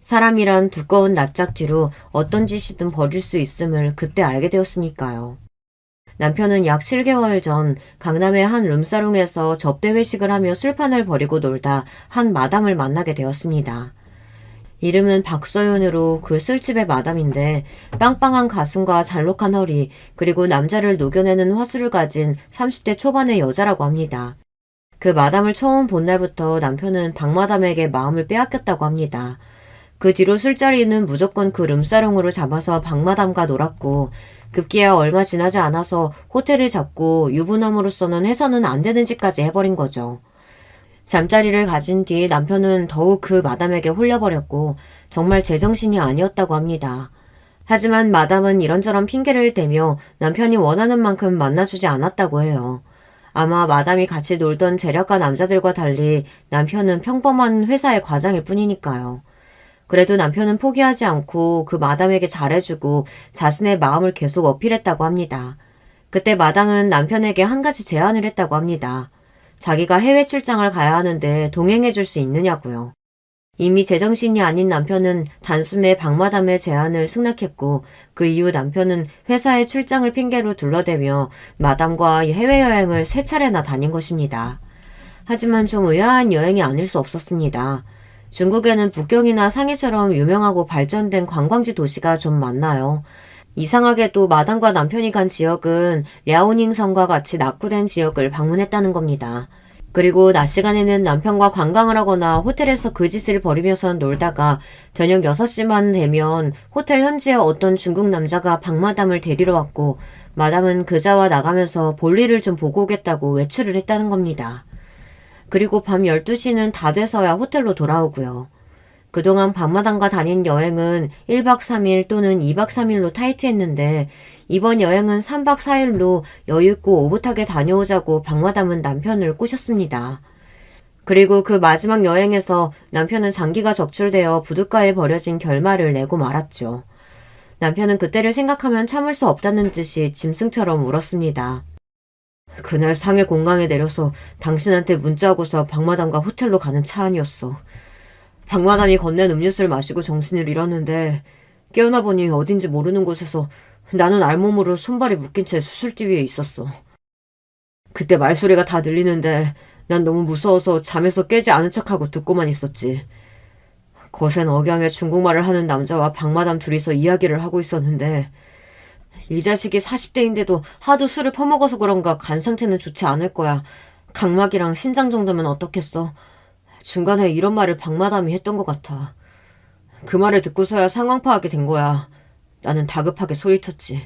사람이란 두꺼운 납작지로 어떤 짓이든 벌일 수 있음을 그때 알게 되었으니까요. 남편은 약 7개월 전 강남의 한 룸사롱에서 접대 회식을 하며 술판을 벌이고 놀다 한 마담을 만나게 되었습니다. 이름은 박서윤으로 그 술집의 마담인데 빵빵한 가슴과 잘록한 허리 그리고 남자를 녹여내는 화술을 가진 30대 초반의 여자라고 합니다. 그 마담을 처음 본 날부터 남편은 박마담에게 마음을 빼앗겼다고 합니다. 그 뒤로 술자리는 무조건 그 룸사롱으로 잡아서 박마담과 놀았고 급기야 얼마 지나지 않아서 호텔을 잡고 유부남으로서는 해서는 안 되는 짓까지 해버린 거죠. 잠자리를 가진 뒤 남편은 더욱 그 마담에게 홀려버렸고 정말 제정신이 아니었다고 합니다. 하지만 마담은 이런저런 핑계를 대며 남편이 원하는 만큼 만나주지 않았다고 해요. 아마 마담이 같이 놀던 재력가 남자들과 달리 남편은 평범한 회사의 과장일 뿐이니까요. 그래도 남편은 포기하지 않고 그 마담에게 잘해주고 자신의 마음을 계속 어필했다고 합니다. 그때 마담은 남편에게 한 가지 제안을 했다고 합니다. 자기가 해외 출장을 가야 하는데 동행해줄 수 있느냐고요. 이미 제정신이 아닌 남편은 단숨에 박마담의 제안을 승낙했고 그 이후 남편은 회사의 출장을 핑계로 둘러대며 마담과 해외여행을 3차례나 다닌 것입니다. 하지만 좀 의아한 여행이 아닐 수 없었습니다. 중국에는 북경이나 상해처럼 유명하고 발전된 관광지 도시가 좀 많나요? 이상하게도 마담과 남편이 간 지역은 랴오닝성과 같이 낙후된 지역을 방문했다는 겁니다. 그리고 낮 시간에는 남편과 관광을 하거나 호텔에서 그 짓을 벌이면서 놀다가 저녁 6시만 되면 호텔 현지의 어떤 중국 남자가 박마담을 데리러 왔고 마담은 그자와 나가면서 볼일을 좀 보고 오겠다고 외출을 했다는 겁니다. 그리고 밤 12시는 다 돼서야 호텔로 돌아오고요. 그동안 밤마당과 다닌 여행은 1박 3일 또는 2박 3일로 타이트했는데 이번 여행은 3박 4일로 여유있고 오붓하게 다녀오자고 박마담은 남편을 꼬셨습니다. 그리고 그 마지막 여행에서 남편은 장기가 적출되어 부둣가에 버려진 결말을 내고 말았죠. 남편은 그때를 생각하면 참을 수 없다는 듯이 짐승처럼 울었습니다. 그날 상해 공강에 내려서 당신한테 문자하고서 박마담과 호텔로 가는 차 안이었어. 박마담이 건넨 음료수를 마시고 정신을 잃었는데 깨어나 보니 어딘지 모르는 곳에서 나는 알몸으로 손발이 묶인 채 수술대 위에 있었어. 그때 말소리가 다 들리는데 난 너무 무서워서 잠에서 깨지 않은 척하고 듣고만 있었지. 거센 억양의 중국말을 하는 남자와 박마담 둘이서 이야기를 하고 있었는데 이 자식이 40대인데도 하도 술을 퍼먹어서 그런가 간 상태는 좋지 않을 거야. 각막이랑 신장 정도면 어떻겠어. 중간에 이런 말을 박마담이 했던 것 같아. 그 말을 듣고서야 상황 파악이 된 거야. 나는 다급하게 소리쳤지.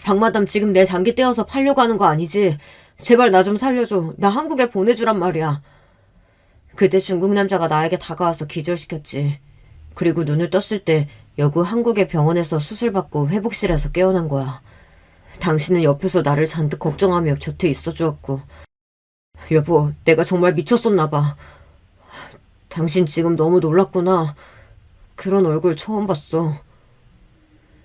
박마담 지금 내 장기 떼어서 팔려고 하는 거 아니지? 제발 나 좀 살려줘. 나 한국에 보내주란 말이야. 그때 중국 남자가 나에게 다가와서 기절시켰지. 그리고 눈을 떴을 때 여구 한국의 병원에서 수술받고 회복실에서 깨어난 거야. 당신은 옆에서 나를 잔뜩 걱정하며 곁에 있어 주었고. 여보, 내가 정말 미쳤었나 봐. 당신 지금 너무 놀랐구나. 그런 얼굴 처음 봤어.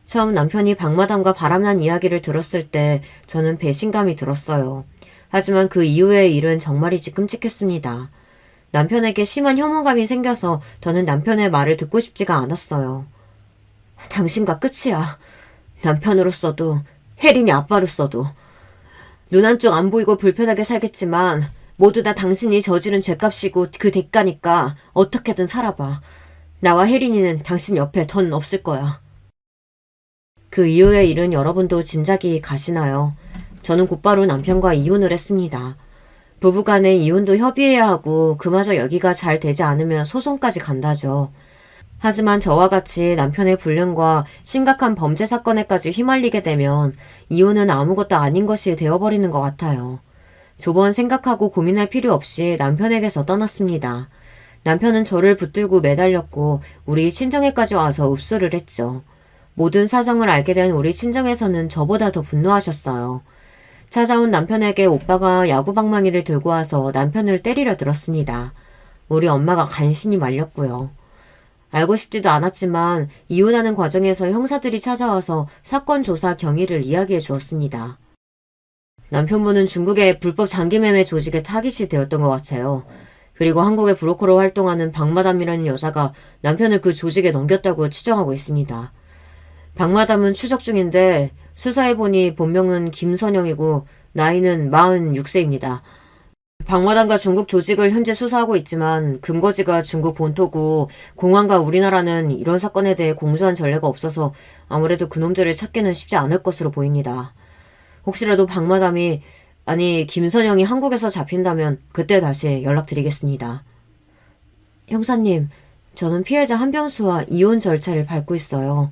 처음 남편이 박마담과 바람난 이야기를 들었을 때 저는 배신감이 들었어요. 하지만 그 이후의 일은 정말이지 끔찍했습니다. 남편에게 심한 혐오감이 생겨서 저는 남편의 말을 듣고 싶지가 않았어요. 당신과 끝이야. 남편으로서도 혜린이 아빠로서도. 눈 한쪽 안 보이고 불편하게 살겠지만 모두 다 당신이 저지른 죄값이고 그 대가니까 어떻게든 살아봐. 나와 혜린이는 당신 옆에 던 없을 거야. 그 이후의 일은 여러분도 짐작이 가시나요? 저는 곧바로 남편과 이혼을 했습니다. 부부간에 이혼도 협의해야 하고 그마저 여기가 잘 되지 않으면 소송까지 간다죠. 하지만 저와 같이 남편의 불륜과 심각한 범죄 사건에까지 휘말리게 되면 이혼은 아무것도 아닌 것이 되어버리는 것 같아요. 두 번 생각하고 고민할 필요 없이 남편에게서 떠났습니다. 남편은 저를 붙들고 매달렸고 우리 친정에까지 와서 읍수를 했죠. 모든 사정을 알게 된 우리 친정에서는 저보다 더 분노하셨어요. 찾아온 남편에게 오빠가 야구방망이를 들고 와서 남편을 때리려 들었습니다. 우리 엄마가 간신히 말렸고요. 알고 싶지도 않았지만 이혼하는 과정에서 형사들이 찾아와서 사건 조사 경위를 이야기해 주었습니다. 남편분은 중국의 불법 장기매매 조직의 타깃이 되었던 것 같아요. 그리고 한국의 브로커로 활동하는 박마담이라는 여자가 남편을 그 조직에 넘겼다고 추정하고 있습니다. 박마담은 추적 중인데 수사해보니 본명은 김선영이고 나이는 46세입니다. 박마담과 중국 조직을 현재 수사하고 있지만 근거지가 중국 본토고 공안과 우리나라는 이런 사건에 대해 공조한 전례가 없어서 아무래도 그놈들을 찾기는 쉽지 않을 것으로 보입니다. 혹시라도 박마담이 아니 김선영이 한국에서 잡힌다면 그때 다시 연락드리겠습니다. 형사님, 저는 피해자 한병수와 이혼 절차를 밟고 있어요.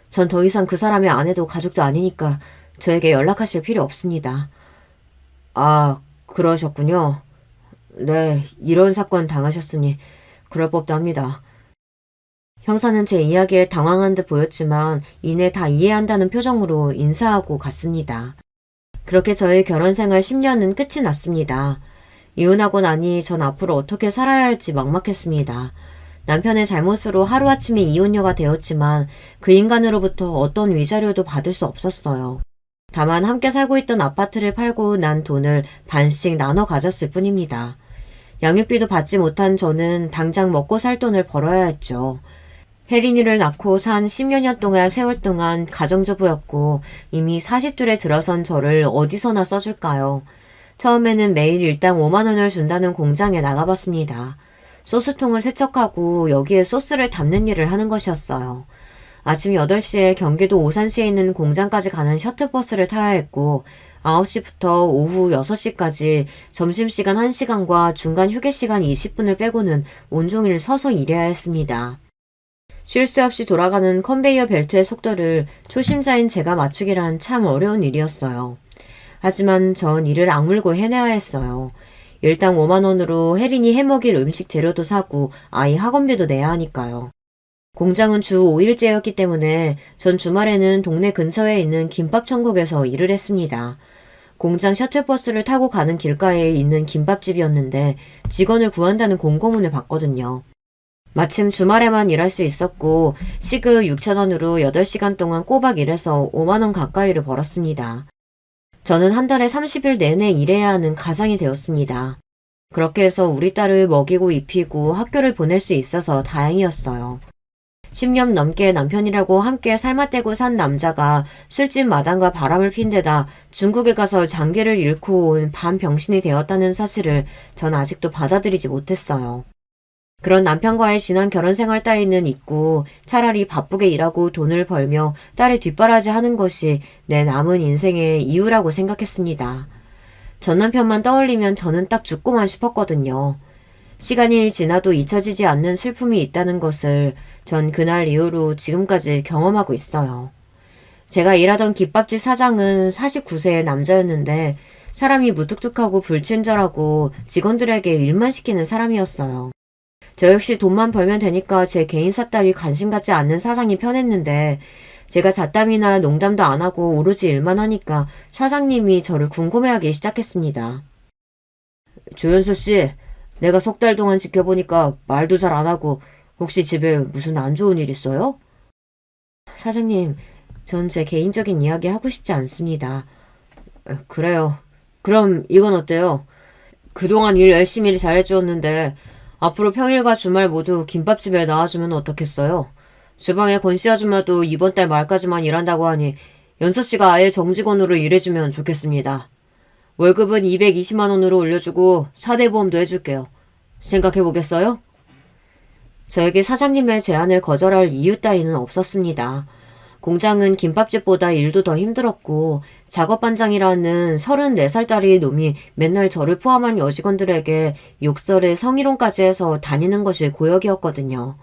전 더 이상 그 사람의 아내도 가족도 아니니까 저에게 연락하실 필요 없습니다. 아, 그러셨군요. 네, 이런 사건 당하셨으니 그럴 법도 합니다. 형사는 제 이야기에 당황한 듯 보였지만 이내 다 이해한다는 표정으로 인사하고 갔습니다. 그렇게 저의 결혼생활 10년은 끝이 났습니다. 이혼하고 나니 전 앞으로 어떻게 살아야 할지 막막했습니다. 남편의 잘못으로 하루아침에 이혼녀가 되었지만 그 인간으로부터 어떤 위자료도 받을 수 없었어요. 다만 함께 살고 있던 아파트를 팔고 난 돈을 반씩 나눠 가졌을 뿐입니다. 양육비도 받지 못한 저는 당장 먹고 살 돈을 벌어야 했죠. 혜린이를 낳고 산 10여 년 동안 세월 동안 가정주부였고 이미 40줄에 들어선 저를 어디서나 써줄까요? 처음에는 매일 일당 5만 원을 준다는 공장에 나가봤습니다. 소스통을 세척하고 여기에 소스를 담는 일을 하는 것이었어요. 아침 8시에 경기도 오산시에 있는 공장까지 가는 셔틀버스를 타야 했고 9시부터 오후 6시까지 점심시간 1시간과 중간 휴게시간 20분을 빼고는 온종일 서서 일해야 했습니다. 쉴 새 없이 돌아가는 컨베이어 벨트의 속도를 초심자인 제가 맞추기란 참 어려운 일이었어요. 하지만 전 이를 악물고 해내야 했어요. 일당 5만 원으로 혜린이 해먹일 음식 재료도 사고 아이 학원비도 내야 하니까요. 공장은 주 5일제였기 때문에 전 주말에는 동네 근처에 있는 김밥 천국에서 일을 했습니다. 공장 셔틀버스를 타고 가는 길가에 있는 김밥집이었는데 직원을 구한다는 공고문을 봤거든요. 마침 주말에만 일할 수 있었고 시급 6,000원으로 8시간 동안 꼬박 일해서 5만 원 가까이를 벌었습니다. 저는 한 달에 30일 내내 일해야 하는 가장이 되었습니다. 그렇게 해서 우리 딸을 먹이고 입히고 학교를 보낼 수 있어서 다행이었어요. 10년 넘게 남편이라고 함께 살맛대고 산 남자가 술집 마당과 바람을 핀 데다 중국에 가서 장기를 잃고 온 반병신이 되었다는 사실을 전 아직도 받아들이지 못했어요. 그런 남편과의 지난 결혼 생활 따위는 잊고 차라리 바쁘게 일하고 돈을 벌며 딸의 뒷바라지 하는 것이 내 남은 인생의 이유라고 생각했습니다. 전 남편만 떠올리면 저는 딱 죽고만 싶었거든요. 시간이 지나도 잊혀지지 않는 슬픔이 있다는 것을 전 그날 이후로 지금까지 경험하고 있어요. 제가 일하던 김밥집 사장은 49세의 남자였는데 사람이 무뚝뚝하고 불친절하고 직원들에게 일만 시키는 사람이었어요. 저 역시 돈만 벌면 되니까 제 개인사 따위 관심 갖지 않는 사장이 편했는데 제가 잡담이나 농담도 안 하고 오로지 일만 하니까 사장님이 저를 궁금해하기 시작했습니다. 조연서 씨, 내가 석 달 동안 지켜보니까 말도 잘 안 하고 혹시 집에 무슨 안 좋은 일 있어요? 사장님, 전 제 개인적인 이야기 하고 싶지 않습니다. 그래요. 그럼 이건 어때요? 그동안 일 열심히 잘해주었는데 앞으로 평일과 주말 모두 김밥집에 나와주면 어떻겠어요? 주방에 권씨 아줌마도 이번 달 말까지만 일한다고 하니 연서씨가 아예 정직원으로 일해주면 좋겠습니다. 월급은 220만 원으로 올려주고 4대 보험도 해줄게요. 생각해보겠어요? 저에게 사장님의 제안을 거절할 이유 따위는 없었습니다. 공장은 김밥집보다 일도 더 힘들었고 작업반장이라는 34살짜리 놈이 맨날 저를 포함한 여직원들에게 욕설에 성희롱까지 해서 다니는 것이 고역이었거든요.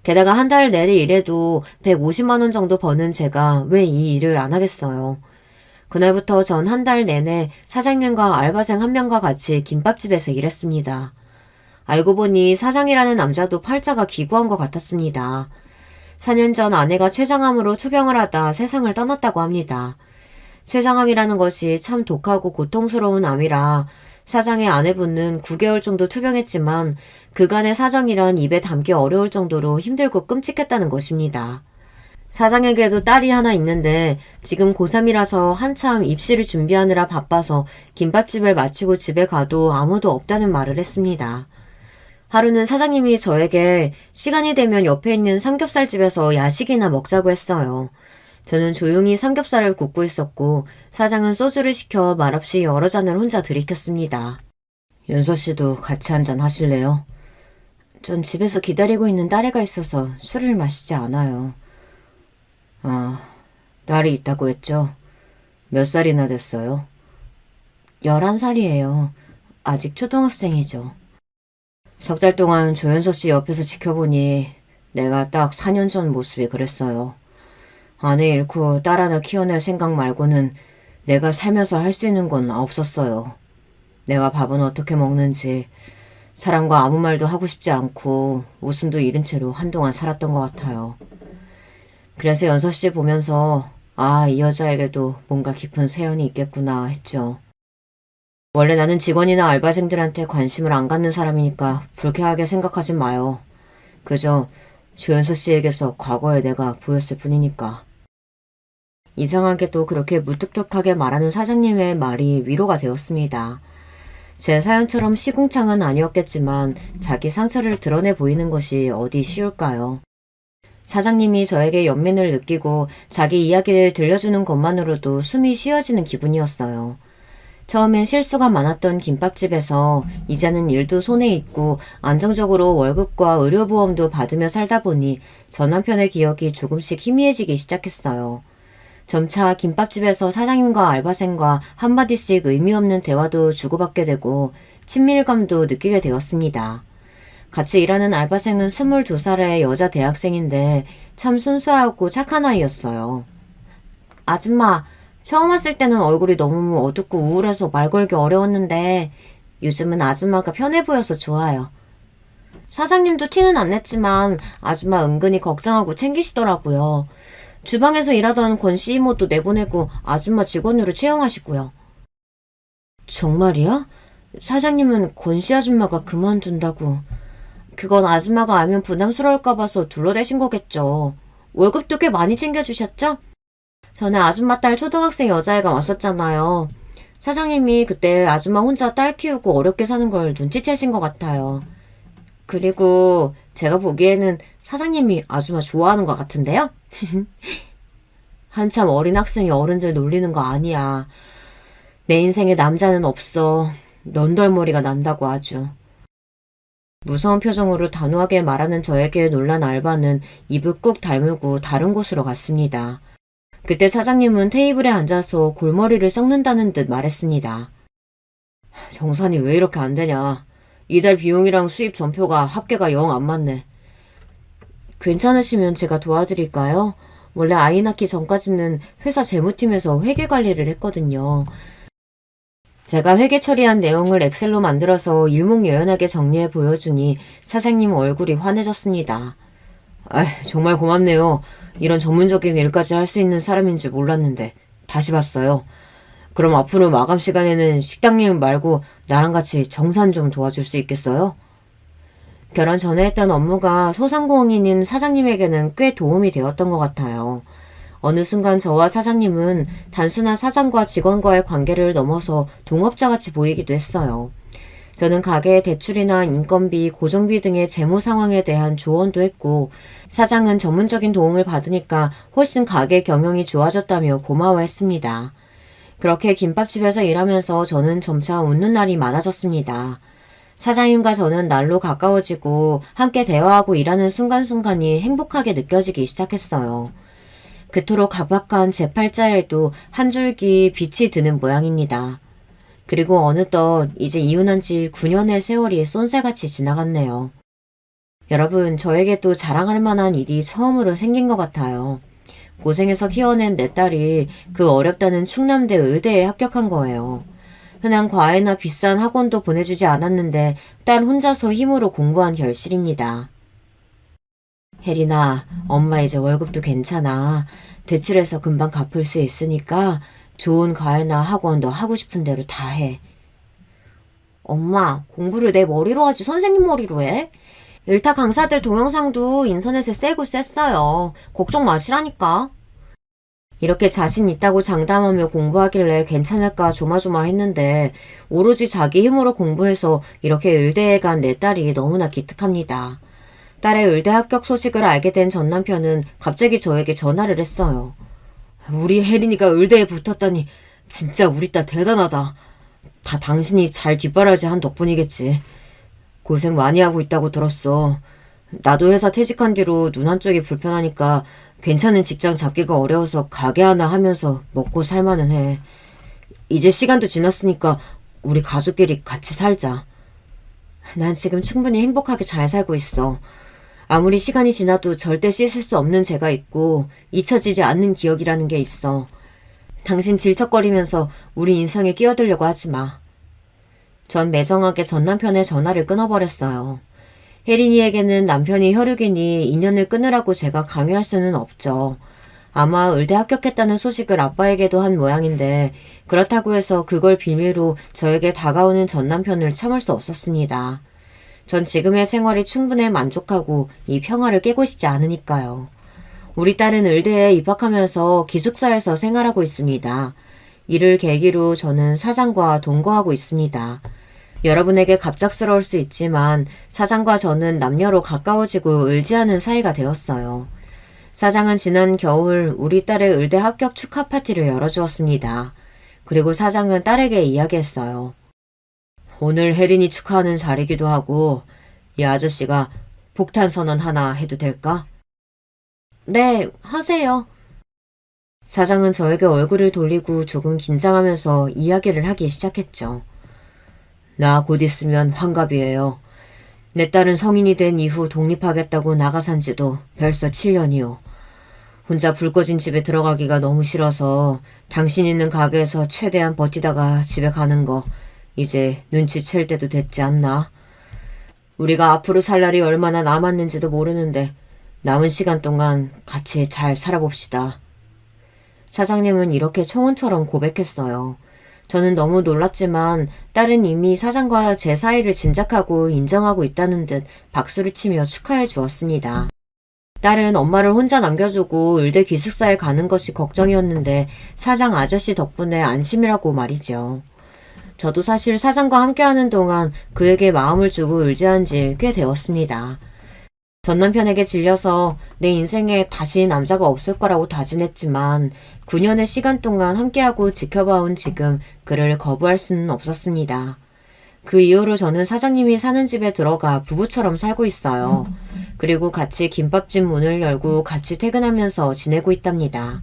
게다가 한 달 내내 일해도 150만 원 정도 버는 제가 왜 이 일을 안 하겠어요. 그날부터 전 한 달 내내 사장님과 알바생 한 명과 같이 김밥집에서 일했습니다. 알고 보니 사장이라는 남자도 팔자가 기구한 것 같았습니다. 4년 전 아내가 췌장암으로 투병을 하다 세상을 떠났다고 합니다. 췌장암이라는 것이 참 독하고 고통스러운 암이라 사장의 아내분은 9개월 정도 투병했지만 그간의 사정이란 입에 담기 어려울 정도로 힘들고 끔찍했다는 것입니다. 사장에게도 딸이 하나 있는데 지금 고3이라서 한참 입시를 준비하느라 바빠서 김밥집을 마치고 집에 가도 아무도 없다는 말을 했습니다. 하루는 사장님이 저에게 시간이 되면 옆에 있는 삼겹살집에서 야식이나 먹자고 했어요. 저는 조용히 삼겹살을 굽고 있었고 사장은 소주를 시켜 말없이 여러 잔을 혼자 들이켰습니다. 윤서씨도 같이 한잔 하실래요? 전 집에서 기다리고 있는 딸애가 있어서 술을 마시지 않아요. 딸이 있다고 했죠? 몇 살이나 됐어요? 11살이에요. 아직 초등학생이죠. 석 달 동안 조연서 씨 옆에서 지켜보니 내가 딱 4년 전 모습이 그랬어요. 아내 잃고 딸 하나 키워낼 생각 말고는 내가 살면서 할 수 있는 건 없었어요. 내가 밥은 어떻게 먹는지 사람과 아무 말도 하고 싶지 않고 웃음도 잃은 채로 한동안 살았던 것 같아요. 그래서 연서 씨 보면서 이 여자에게도 뭔가 깊은 세연이 있겠구나 했죠. 원래 나는 직원이나 알바생들한테 관심을 안 갖는 사람이니까 불쾌하게 생각하지 마요. 그저 조연서 씨에게서 과거의 내가 보였을 뿐이니까. 이상하게도 그렇게 무뚝뚝하게 말하는 사장님의 말이 위로가 되었습니다. 제 사연처럼 시궁창은 아니었겠지만 자기 상처를 드러내 보이는 것이 어디 쉬울까요? 사장님이 저에게 연민을 느끼고 자기 이야기를 들려주는 것만으로도 숨이 쉬어지는 기분이었어요. 처음엔 실수가 많았던 김밥집에서 이제는 일도 손에 있고 안정적으로 월급과 의료보험도 받으며 살다 보니 전 남편의 기억이 조금씩 희미해지기 시작했어요. 점차 김밥집에서 사장님과 알바생과 한마디씩 의미 없는 대화도 주고받게 되고 친밀감도 느끼게 되었습니다. 같이 일하는 알바생은 22살의 여자 대학생인데 참 순수하고 착한 아이였어요. 아줌마, 처음 왔을 때는 얼굴이 너무 어둡고 우울해서 말 걸기 어려웠는데 요즘은 아줌마가 편해 보여서 좋아요. 사장님도 티는 안 냈지만 아줌마 은근히 걱정하고 챙기시더라고요. 주방에서 일하던 권 CMO도 내보내고 아줌마 직원으로 채용하시고요. 정말이야? 사장님은 권씨 아줌마가 그만둔다고. 그건 아줌마가 알면 부담스러울까 봐서 둘러대신 거겠죠. 월급도 꽤 많이 챙겨주셨죠? 전에 아줌마 딸 초등학생 여자애가 왔었잖아요. 사장님이 그때 아줌마 혼자 딸 키우고 어렵게 사는 걸 눈치채신 것 같아요. 그리고 제가 보기에는 사장님이 아줌마 좋아하는 것 같은데요? 한참 어린 학생이 어른들 놀리는 거 아니야. 내 인생에 남자는 없어. 넌덜머리가 난다고 아주. 무서운 표정으로 단호하게 말하는 저에게 놀란 알바는 입을 꾹 다물고 다른 곳으로 갔습니다. 그때 사장님은 테이블에 앉아서 골머리를 썩는다는 듯 말했습니다. 정산이 왜 이렇게 안 되냐. 이달 비용이랑 수입 전표가 합계가 영 안 맞네. 괜찮으시면 제가 도와드릴까요? 원래 아이 낳기 전까지는 회사 재무팀에서 회계 관리를 했거든요. 제가 회계 처리한 내용을 엑셀로 만들어서 일목요연하게 정리해 보여주니 사장님 얼굴이 환해졌습니다. 정말 고맙네요. 이런 전문적인 일까지 할 수 있는 사람인 줄 몰랐는데 다시 봤어요. 그럼 앞으로 마감 시간에는 식당님 말고 나랑 같이 정산 좀 도와줄 수 있겠어요? 결혼 전에 했던 업무가 소상공인인 사장님에게는 꽤 도움이 되었던 것 같아요. 어느 순간 저와 사장님은 단순한 사장과 직원과의 관계를 넘어서 동업자같이 보이기도 했어요. 저는 가게의 대출이나 인건비, 고정비 등의 재무 상황에 대한 조언도 했고, 사장은 전문적인 도움을 받으니까 훨씬 가게 경영이 좋아졌다며 고마워했습니다. 그렇게 김밥집에서 일하면서 저는 점차 웃는 날이 많아졌습니다. 사장님과 저는 날로 가까워지고 함께 대화하고 일하는 순간순간이 행복하게 느껴지기 시작했어요. 그토록 각박한 제 팔자에도 한 줄기 빛이 드는 모양입니다. 그리고 어느덧 이제 이혼한 지 9년의 세월이 쏜살같이 지나갔네요. 여러분, 저에게도 자랑할 만한 일이 처음으로 생긴 것 같아요. 고생해서 키워낸 내 딸이 그 어렵다는 충남대 의대에 합격한 거예요. 흔한 과외나 비싼 학원도 보내주지 않았는데 딸 혼자서 힘으로 공부한 결실입니다. 혜린아, 엄마 이제 월급도 괜찮아. 대출해서 금방 갚을 수 있으니까 좋은 과외나 학원 너 하고 싶은 대로 다 해. 엄마, 공부를 내 머리로 하지 선생님 머리로 해? 일타 강사들 동영상도 인터넷에 세고 셌어요. 걱정 마시라니까. 이렇게 자신 있다고 장담하며 공부하길래 괜찮을까 조마조마했는데 오로지 자기 힘으로 공부해서 이렇게 의대에 간 내 딸이 너무나 기특합니다. 딸의 의대 합격 소식을 알게 된 전 남편은 갑자기 저에게 전화를 했어요. 우리 혜린이가 의대에 붙었다니 진짜 우리 딸 대단하다. 다 당신이 잘 뒷바라지 한 덕분이겠지. 고생 많이 하고 있다고 들었어. 나도 회사 퇴직한 뒤로 눈 한쪽이 불편하니까 괜찮은 직장 잡기가 어려워서 가게 하나 하면서 먹고 살만은 해. 이제 시간도 지났으니까 우리 가족끼리 같이 살자. 난 지금 충분히 행복하게 잘 살고 있어. 아무리 시간이 지나도 절대 씻을 수 없는 죄가 있고 잊혀지지 않는 기억이라는 게 있어. 당신 질척거리면서 우리 인생에 끼어들려고 하지 마. 전 매정하게 전 남편의 전화를 끊어버렸어요. 혜린이에게는 남편이 혈육이니 인연을 끊으라고 제가 강요할 수는 없죠. 아마 의대 합격했다는 소식을 아빠에게도 한 모양인데 그렇다고 해서 그걸 비밀로 저에게 다가오는 전 남편을 참을 수 없었습니다. 전 지금의 생활이 충분해 만족하고 이 평화를 깨고 싶지 않으니까요. 우리 딸은 의대에 입학하면서 기숙사에서 생활하고 있습니다. 이를 계기로 저는 사장과 동거하고 있습니다. 여러분에게 갑작스러울 수 있지만 사장과 저는 남녀로 가까워지고 의지하는 사이가 되었어요. 사장은 지난 겨울 우리 딸의 의대 합격 축하 파티를 열어주었습니다. 그리고 사장은 딸에게 이야기했어요. 오늘 혜린이 축하하는 자리기도 하고 이 아저씨가 폭탄 선언 하나 해도 될까? 네, 하세요. 사장은 저에게 얼굴을 돌리고 조금 긴장하면서 이야기를 하기 시작했죠. 나 곧 있으면 환갑이에요. 내 딸은 성인이 된 이후 독립하겠다고 나가 산 지도 벌써 7년이요. 혼자 불 꺼진 집에 들어가기가 너무 싫어서 당신 있는 가게에서 최대한 버티다가 집에 가는 거 이제 눈치챌 때도 됐지 않나? 우리가 앞으로 살 날이 얼마나 남았는지도 모르는데 남은 시간 동안 같이 잘 살아봅시다. 사장님은 이렇게 청혼처럼 고백했어요. 저는 너무 놀랐지만 딸은 이미 사장과 제 사이를 짐작하고 인정하고 있다는 듯 박수를 치며 축하해 주었습니다. 딸은 엄마를 혼자 남겨두고 의대 기숙사에 가는 것이 걱정이었는데 사장 아저씨 덕분에 안심이라고 말이죠. 저도 사실 사장과 함께하는 동안 그에게 마음을 주고 의지한 지 꽤 되었습니다. 전 남편에게 질려서 내 인생에 다시 남자가 없을 거라고 다짐했지만 9년의 시간 동안 함께하고 지켜봐온 지금 그를 거부할 수는 없었습니다. 그 이후로 저는 사장님이 사는 집에 들어가 부부처럼 살고 있어요. 그리고 같이 김밥집 문을 열고 같이 퇴근하면서 지내고 있답니다.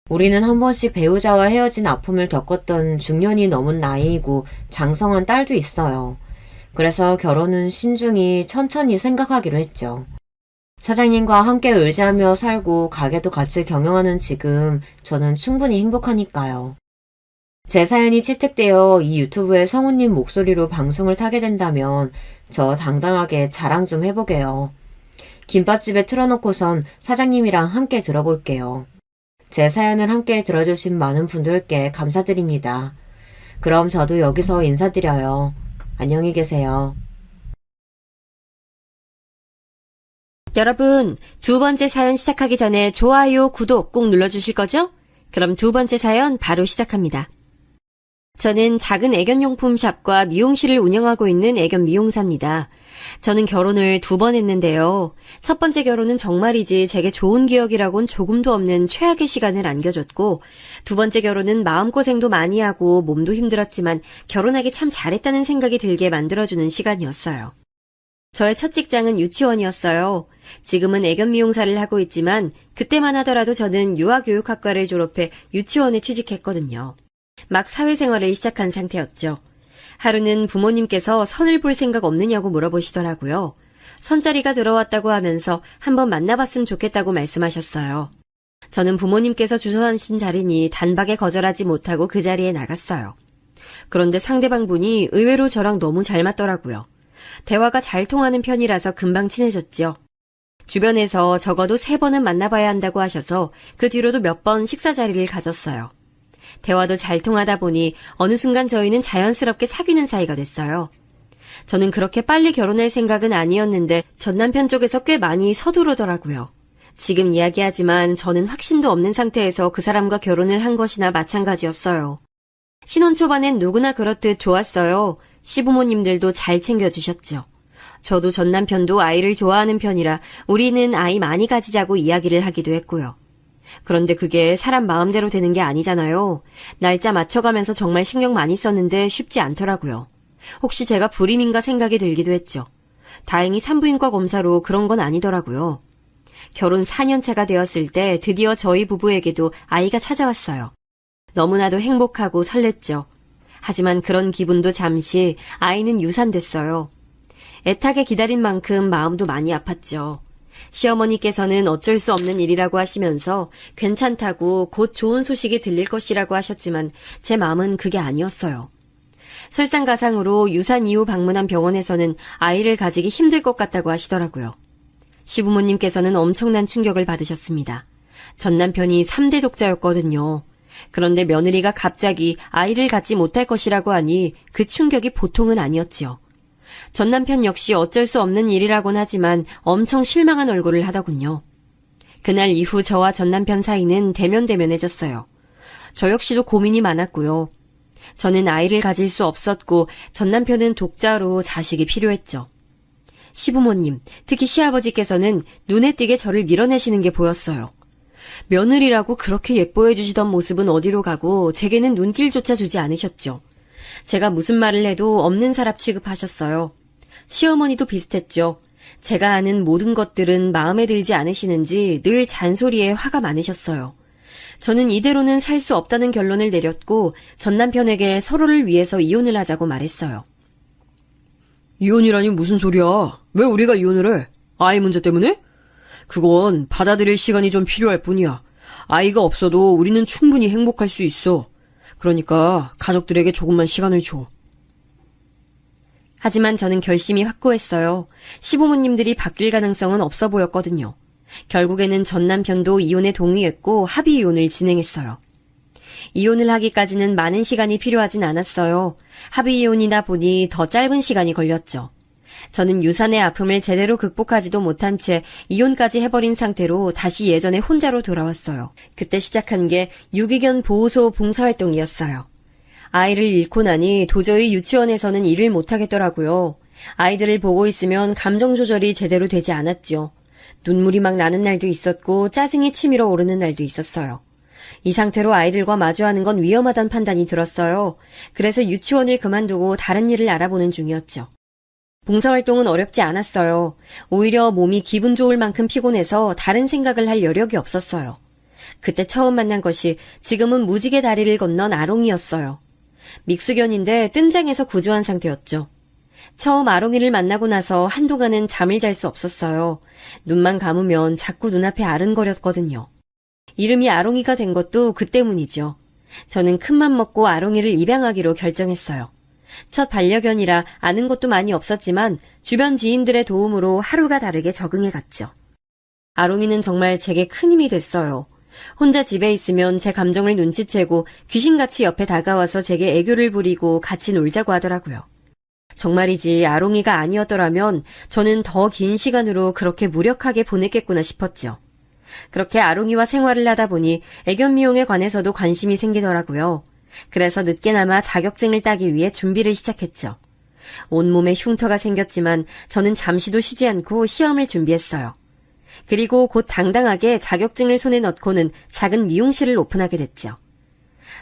우리는 한 번씩 배우자와 헤어진 아픔을 겪었던 중년이 넘은 나이이고 장성한 딸도 있어요. 그래서 결혼은 신중히 천천히 생각하기로 했죠. 사장님과 함께 의지하며 살고 가게도 같이 경영하는 지금 저는 충분히 행복하니까요. 제 사연이 채택되어 이 유튜브에 성우님 목소리로 방송을 타게 된다면 저 당당하게 자랑 좀 해보게요. 김밥집에 틀어놓고선 사장님이랑 함께 들어볼게요. 제 사연을 함께 들어주신 많은 분들께 감사드립니다. 그럼 저도 여기서 인사드려요. 안녕히 계세요. 여러분, 두 번째 사연 시작하기 전에 좋아요, 구독 꼭 눌러주실 거죠? 그럼 두 번째 사연 바로 시작합니다. 저는 작은 애견용품 샵과 미용실을 운영하고 있는 애견 미용사입니다. 저는 결혼을 2번 했는데요. 첫 번째 결혼은 정말이지 제게 좋은 기억이라곤 조금도 없는 최악의 시간을 안겨줬고, 두 번째 결혼은 마음고생도 많이 하고 몸도 힘들었지만 결혼하기 참 잘했다는 생각이 들게 만들어주는 시간이었어요. 저의 첫 직장은 유치원이었어요. 지금은 애견 미용사를 하고 있지만 그때만 하더라도 저는 유아교육학과를 졸업해 유치원에 취직했거든요. 막 사회생활을 시작한 상태였죠. 하루는 부모님께서 선을 볼 생각 없느냐고 물어보시더라고요. 선자리가 들어왔다고 하면서 한번 만나봤으면 좋겠다고 말씀하셨어요. 저는 부모님께서 주선하신 자리니 단박에 거절하지 못하고 그 자리에 나갔어요. 그런데 상대방 분이 의외로 저랑 너무 잘 맞더라고요. 대화가 잘 통하는 편이라서 금방 친해졌죠. 주변에서 적어도 3번은 만나봐야 한다고 하셔서 그 뒤로도 몇 번 식사 자리를 가졌어요. 대화도 잘 통하다 보니 어느 순간 저희는 자연스럽게 사귀는 사이가 됐어요. 저는 그렇게 빨리 결혼할 생각은 아니었는데 전 남편 쪽에서 꽤 많이 서두르더라고요. 지금 이야기하지만 저는 확신도 없는 상태에서 그 사람과 결혼을 한 것이나 마찬가지였어요. 신혼 초반엔 누구나 그렇듯 좋았어요. 시부모님들도 잘 챙겨주셨죠. 저도 전 남편도 아이를 좋아하는 편이라 우리는 아이 많이 가지자고 이야기를 하기도 했고요. 그런데 그게 사람 마음대로 되는 게 아니잖아요. 날짜 맞춰가면서 정말 신경 많이 썼는데 쉽지 않더라고요. 혹시 제가 불임인가 생각이 들기도 했죠. 다행히 산부인과 검사로 그런 건 아니더라고요. 결혼 4년 차가 되었을 때 드디어 저희 부부에게도 아이가 찾아왔어요. 너무나도 행복하고 설렜죠. 하지만 그런 기분도 잠시 아이는 유산됐어요. 애타게 기다린 만큼 마음도 많이 아팠죠. 시어머니께서는 어쩔 수 없는 일이라고 하시면서 괜찮다고 곧 좋은 소식이 들릴 것이라고 하셨지만 제 마음은 그게 아니었어요. 설상가상으로 유산 이후 방문한 병원에서는 아이를 가지기 힘들 것 같다고 하시더라고요. 시부모님께서는 엄청난 충격을 받으셨습니다. 전 남편이 3대 독자였거든요. 그런데 며느리가 갑자기 아이를 갖지 못할 것이라고 하니 그 충격이 보통은 아니었지요. 전 남편 역시 어쩔 수 없는 일이라곤 하지만 엄청 실망한 얼굴을 하더군요. 그날 이후 저와 전 남편 사이는 대면대면해졌어요. 저 역시도 고민이 많았고요. 저는 아이를 가질 수 없었고 전 남편은 독자로 자식이 필요했죠. 시부모님, 특히 시아버지께서는 눈에 띄게 저를 밀어내시는 게 보였어요. 며느리라고 그렇게 예뻐해 주시던 모습은 어디로 가고 제게는 눈길조차 주지 않으셨죠. 제가 무슨 말을 해도 없는 사람 취급하셨어요. 시어머니도 비슷했죠. 제가 아는 모든 것들은 마음에 들지 않으시는지 늘 잔소리에 화가 많으셨어요. 저는 이대로는 살 수 없다는 결론을 내렸고 전 남편에게 서로를 위해서 이혼을 하자고 말했어요. 이혼이라니 무슨 소리야? 왜 우리가 이혼을 해? 아이 문제 때문에? 그건 받아들일 시간이 좀 필요할 뿐이야. 아이가 없어도 우리는 충분히 행복할 수 있어. 그러니까 가족들에게 조금만 시간을 줘. 하지만 저는 결심이 확고했어요. 시부모님들이 바뀔 가능성은 없어 보였거든요. 결국에는 전 남편도 이혼에 동의했고 합의 이혼을 진행했어요. 이혼을 하기까지는 많은 시간이 필요하진 않았어요. 합의 이혼이다 보니 더 짧은 시간이 걸렸죠. 저는 유산의 아픔을 제대로 극복하지도 못한 채 이혼까지 해버린 상태로 다시 예전에 혼자로 돌아왔어요. 그때 시작한 게 유기견 보호소 봉사활동이었어요. 아이를 잃고 나니 도저히 유치원에서는 일을 못하겠더라고요. 아이들을 보고 있으면 감정 조절이 제대로 되지 않았죠. 눈물이 막 나는 날도 있었고 짜증이 치밀어 오르는 날도 있었어요. 이 상태로 아이들과 마주하는 건 위험하다는 판단이 들었어요. 그래서 유치원을 그만두고 다른 일을 알아보는 중이었죠. 봉사활동은 어렵지 않았어요. 오히려 몸이 기분 좋을 만큼 피곤해서 다른 생각을 할 여력이 없었어요. 그때 처음 만난 것이 지금은 무지개 다리를 건넌 아롱이였어요. 믹스견인데 뜬장에서 구조한 상태였죠. 처음 아롱이를 만나고 나서 한동안은 잠을 잘 수 없었어요. 눈만 감으면 자꾸 눈앞에 아른거렸거든요. 이름이 아롱이가 된 것도 그 때문이죠. 저는 큰맘 먹고 아롱이를 입양하기로 결정했어요. 첫 반려견이라 아는 것도 많이 없었지만 주변 지인들의 도움으로 하루가 다르게 적응해갔죠. 아롱이는 정말 제게 큰 힘이 됐어요. 혼자 집에 있으면 제 감정을 눈치채고 귀신같이 옆에 다가와서 제게 애교를 부리고 같이 놀자고 하더라고요. 정말이지 아롱이가 아니었더라면 저는 더 긴 시간으로 그렇게 무력하게 보냈겠구나 싶었죠. 그렇게 아롱이와 생활을 하다 보니 애견 미용에 관해서도 관심이 생기더라고요. 그래서 늦게나마 자격증을 따기 위해 준비를 시작했죠. 온몸에 흉터가 생겼지만 저는 잠시도 쉬지 않고 시험을 준비했어요. 그리고 곧 당당하게 자격증을 손에 넣고는 작은 미용실을 오픈하게 됐죠.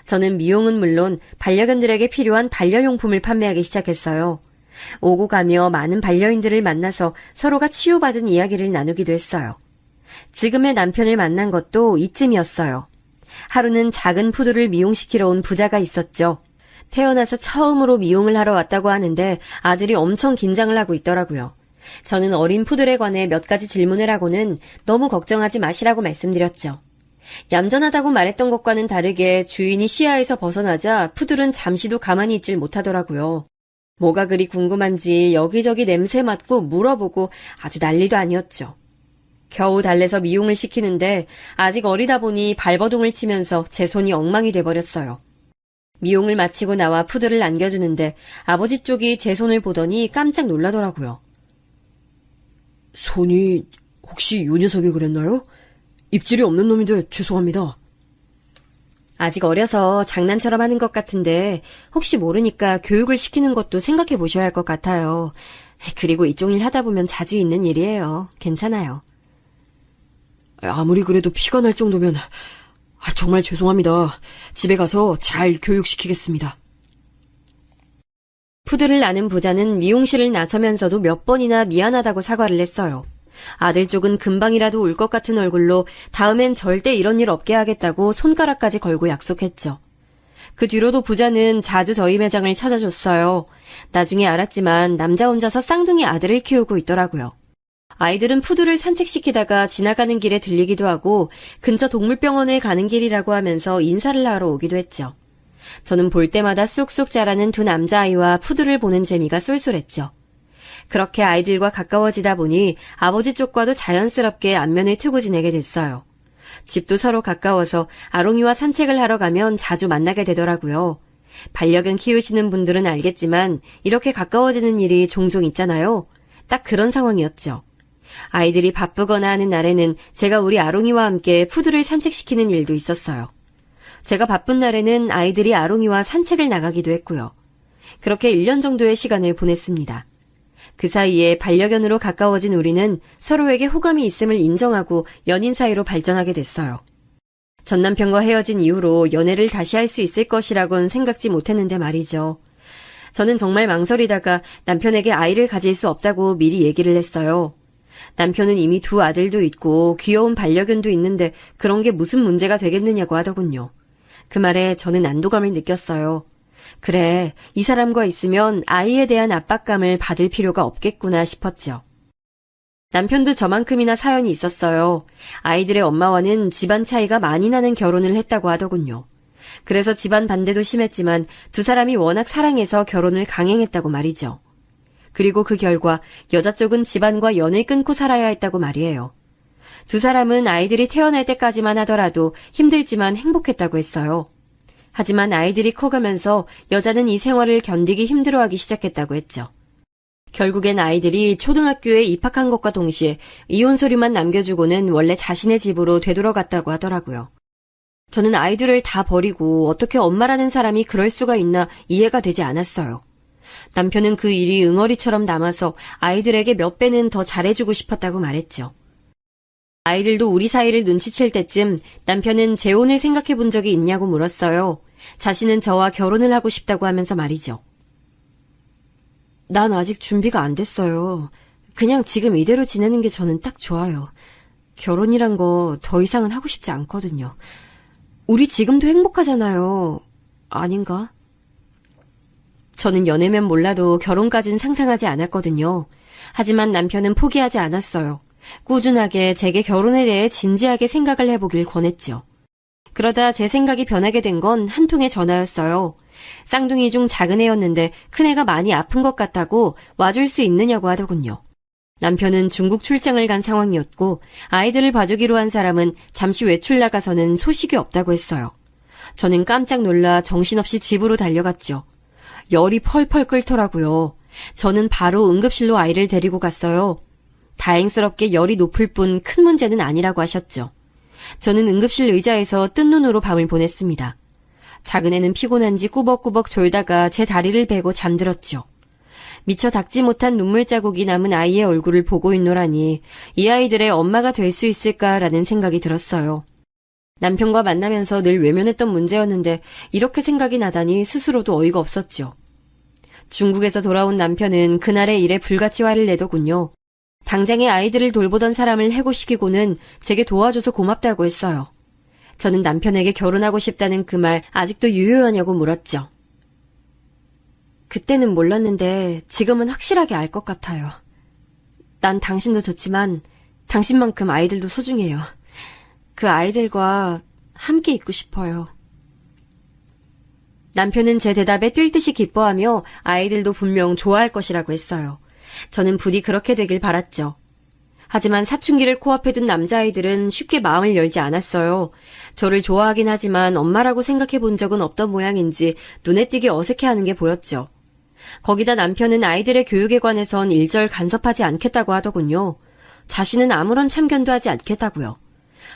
저는 미용은 물론 반려견들에게 필요한 반려용품을 판매하기 시작했어요. 오고 가며 많은 반려인들을 만나서 서로가 치유받은 이야기를 나누기도 했어요. 지금의 남편을 만난 것도 이쯤이었어요. 하루는 작은 푸들을 미용시키러 온 부자가 있었죠. 태어나서 처음으로 미용을 하러 왔다고 하는데 아들이 엄청 긴장을 하고 있더라고요. 저는 어린 푸들에 관해 몇 가지 질문을 하고는 너무 걱정하지 마시라고 말씀드렸죠. 얌전하다고 말했던 것과는 다르게 주인이 시야에서 벗어나자 푸들은 잠시도 가만히 있질 못하더라고요. 뭐가 그리 궁금한지 여기저기 냄새 맡고 물어보고 아주 난리도 아니었죠. 겨우 달래서 미용을 시키는데 아직 어리다 보니 발버둥을 치면서 제 손이 엉망이 돼버렸어요. 미용을 마치고 나와 푸들을 안겨주는데 아버지 쪽이 제 손을 보더니 깜짝 놀라더라고요. 손이 혹시 요 녀석이 그랬나요? 입질이 없는 놈인데 죄송합니다. 아직 어려서 장난처럼 하는 것 같은데 혹시 모르니까 교육을 시키는 것도 생각해 보셔야 할 것 같아요. 그리고 이쪽 일 하다 보면 자주 있는 일이에요. 괜찮아요. 아무리 그래도 피가 날 정도면 정말 죄송합니다. 집에 가서 잘 교육시키겠습니다. 푸들을 아는 부자는 미용실을 나서면서도 몇 번이나 미안하다고 사과를 했어요. 아들 쪽은 금방이라도 울 것 같은 얼굴로 다음엔 절대 이런 일 없게 하겠다고 손가락까지 걸고 약속했죠. 그 뒤로도 부자는 자주 저희 매장을 찾아줬어요. 나중에 알았지만 남자 혼자서 쌍둥이 아들을 키우고 있더라고요. 아이들은 푸들을 산책시키다가 지나가는 길에 들리기도 하고 근처 동물병원에 가는 길이라고 하면서 인사를 하러 오기도 했죠. 저는 볼 때마다 쑥쑥 자라는 두 남자아이와 푸들을 보는 재미가 쏠쏠했죠. 그렇게 아이들과 가까워지다 보니 아버지 쪽과도 자연스럽게 안면을 트고 지내게 됐어요. 집도 서로 가까워서 아롱이와 산책을 하러 가면 자주 만나게 되더라고요. 반려견 키우시는 분들은 알겠지만 이렇게 가까워지는 일이 종종 있잖아요. 딱 그런 상황이었죠. 아이들이 바쁘거나 하는 날에는 제가 우리 아롱이와 함께 푸들을 산책시키는 일도 있었어요. 제가 바쁜 날에는 아이들이 아롱이와 산책을 나가기도 했고요. 그렇게 1년 정도의 시간을 보냈습니다. 그 사이에 반려견으로 가까워진 우리는 서로에게 호감이 있음을 인정하고 연인 사이로 발전하게 됐어요. 전 남편과 헤어진 이후로 연애를 다시 할 수 있을 것이라곤 생각지 못했는데 말이죠. 저는 정말 망설이다가 남편에게 아이를 가질 수 없다고 미리 얘기를 했어요. 남편은 이미 두 아들도 있고 귀여운 반려견도 있는데 그런 게 무슨 문제가 되겠느냐고 하더군요. 그 말에 저는 안도감을 느꼈어요. 그래, 이 사람과 있으면 아이에 대한 압박감을 받을 필요가 없겠구나 싶었죠. 남편도 저만큼이나 사연이 있었어요. 아이들의 엄마와는 집안 차이가 많이 나는 결혼을 했다고 하더군요. 그래서 집안 반대도 심했지만 두 사람이 워낙 사랑해서 결혼을 강행했다고 말이죠. 그리고 그 결과 여자 쪽은 집안과 연을 끊고 살아야 했다고 말이에요. 두 사람은 아이들이 태어날 때까지만 하더라도 힘들지만 행복했다고 했어요. 하지만 아이들이 커가면서 여자는 이 생활을 견디기 힘들어하기 시작했다고 했죠. 결국엔 아이들이 초등학교에 입학한 것과 동시에 이혼 서류만 남겨주고는 원래 자신의 집으로 되돌아갔다고 하더라고요. 저는 아이들을 다 버리고 어떻게 엄마라는 사람이 그럴 수가 있나 이해가 되지 않았어요. 남편은 그 일이 응어리처럼 남아서 아이들에게 몇 배는 더 잘해주고 싶었다고 말했죠. 아이들도 우리 사이를 눈치챌 때쯤 남편은 재혼을 생각해 본 적이 있냐고 물었어요. 자신은 저와 결혼을 하고 싶다고 하면서 말이죠. 난 아직 준비가 안 됐어요. 그냥 지금 이대로 지내는 게 저는 딱 좋아요. 결혼이란 거 더 이상은 하고 싶지 않거든요. 우리 지금도 행복하잖아요. 아닌가? 저는 연애면 몰라도 결혼까진 상상하지 않았거든요. 하지만 남편은 포기하지 않았어요. 꾸준하게 제게 결혼에 대해 진지하게 생각을 해보길 권했죠. 그러다 제 생각이 변하게 된 건 한 통의 전화였어요. 쌍둥이 중 작은 애였는데 큰애가 많이 아픈 것 같다고 와줄 수 있느냐고 하더군요. 남편은 중국 출장을 간 상황이었고 아이들을 봐주기로 한 사람은 잠시 외출 나가서는 소식이 없다고 했어요. 저는 깜짝 놀라 정신없이 집으로 달려갔죠. 열이 펄펄 끓더라고요. 저는 바로 응급실로 아이를 데리고 갔어요. 다행스럽게 열이 높을 뿐 큰 문제는 아니라고 하셨죠. 저는 응급실 의자에서 뜬 눈으로 밤을 보냈습니다. 작은 애는 피곤한지 꾸벅꾸벅 졸다가 제 다리를 베고 잠들었죠. 미처 닦지 못한 눈물 자국이 남은 아이의 얼굴을 보고 있노라니 이 아이들의 엄마가 될 수 있을까라는 생각이 들었어요. 남편과 만나면서 늘 외면했던 문제였는데 이렇게 생각이 나다니 스스로도 어이가 없었죠. 중국에서 돌아온 남편은 그날의 일에 불같이 화를 내더군요. 당장에 아이들을 돌보던 사람을 해고시키고는 제게 도와줘서 고맙다고 했어요. 저는 남편에게 결혼하고 싶다는 그 말 아직도 유효하냐고 물었죠. 그때는 몰랐는데 지금은 확실하게 알 것 같아요. 난 당신도 좋지만 당신만큼 아이들도 소중해요. 그 아이들과 함께 있고 싶어요. 남편은 제 대답에 뛸 듯이 기뻐하며 아이들도 분명 좋아할 것이라고 했어요. 저는 부디 그렇게 되길 바랐죠. 하지만 사춘기를 코앞에 둔 남자아이들은 쉽게 마음을 열지 않았어요. 저를 좋아하긴 하지만 엄마라고 생각해 본 적은 없던 모양인지 눈에 띄게 어색해하는 게 보였죠. 거기다 남편은 아이들의 교육에 관해선 일절 간섭하지 않겠다고 하더군요. 자신은 아무런 참견도 하지 않겠다고요.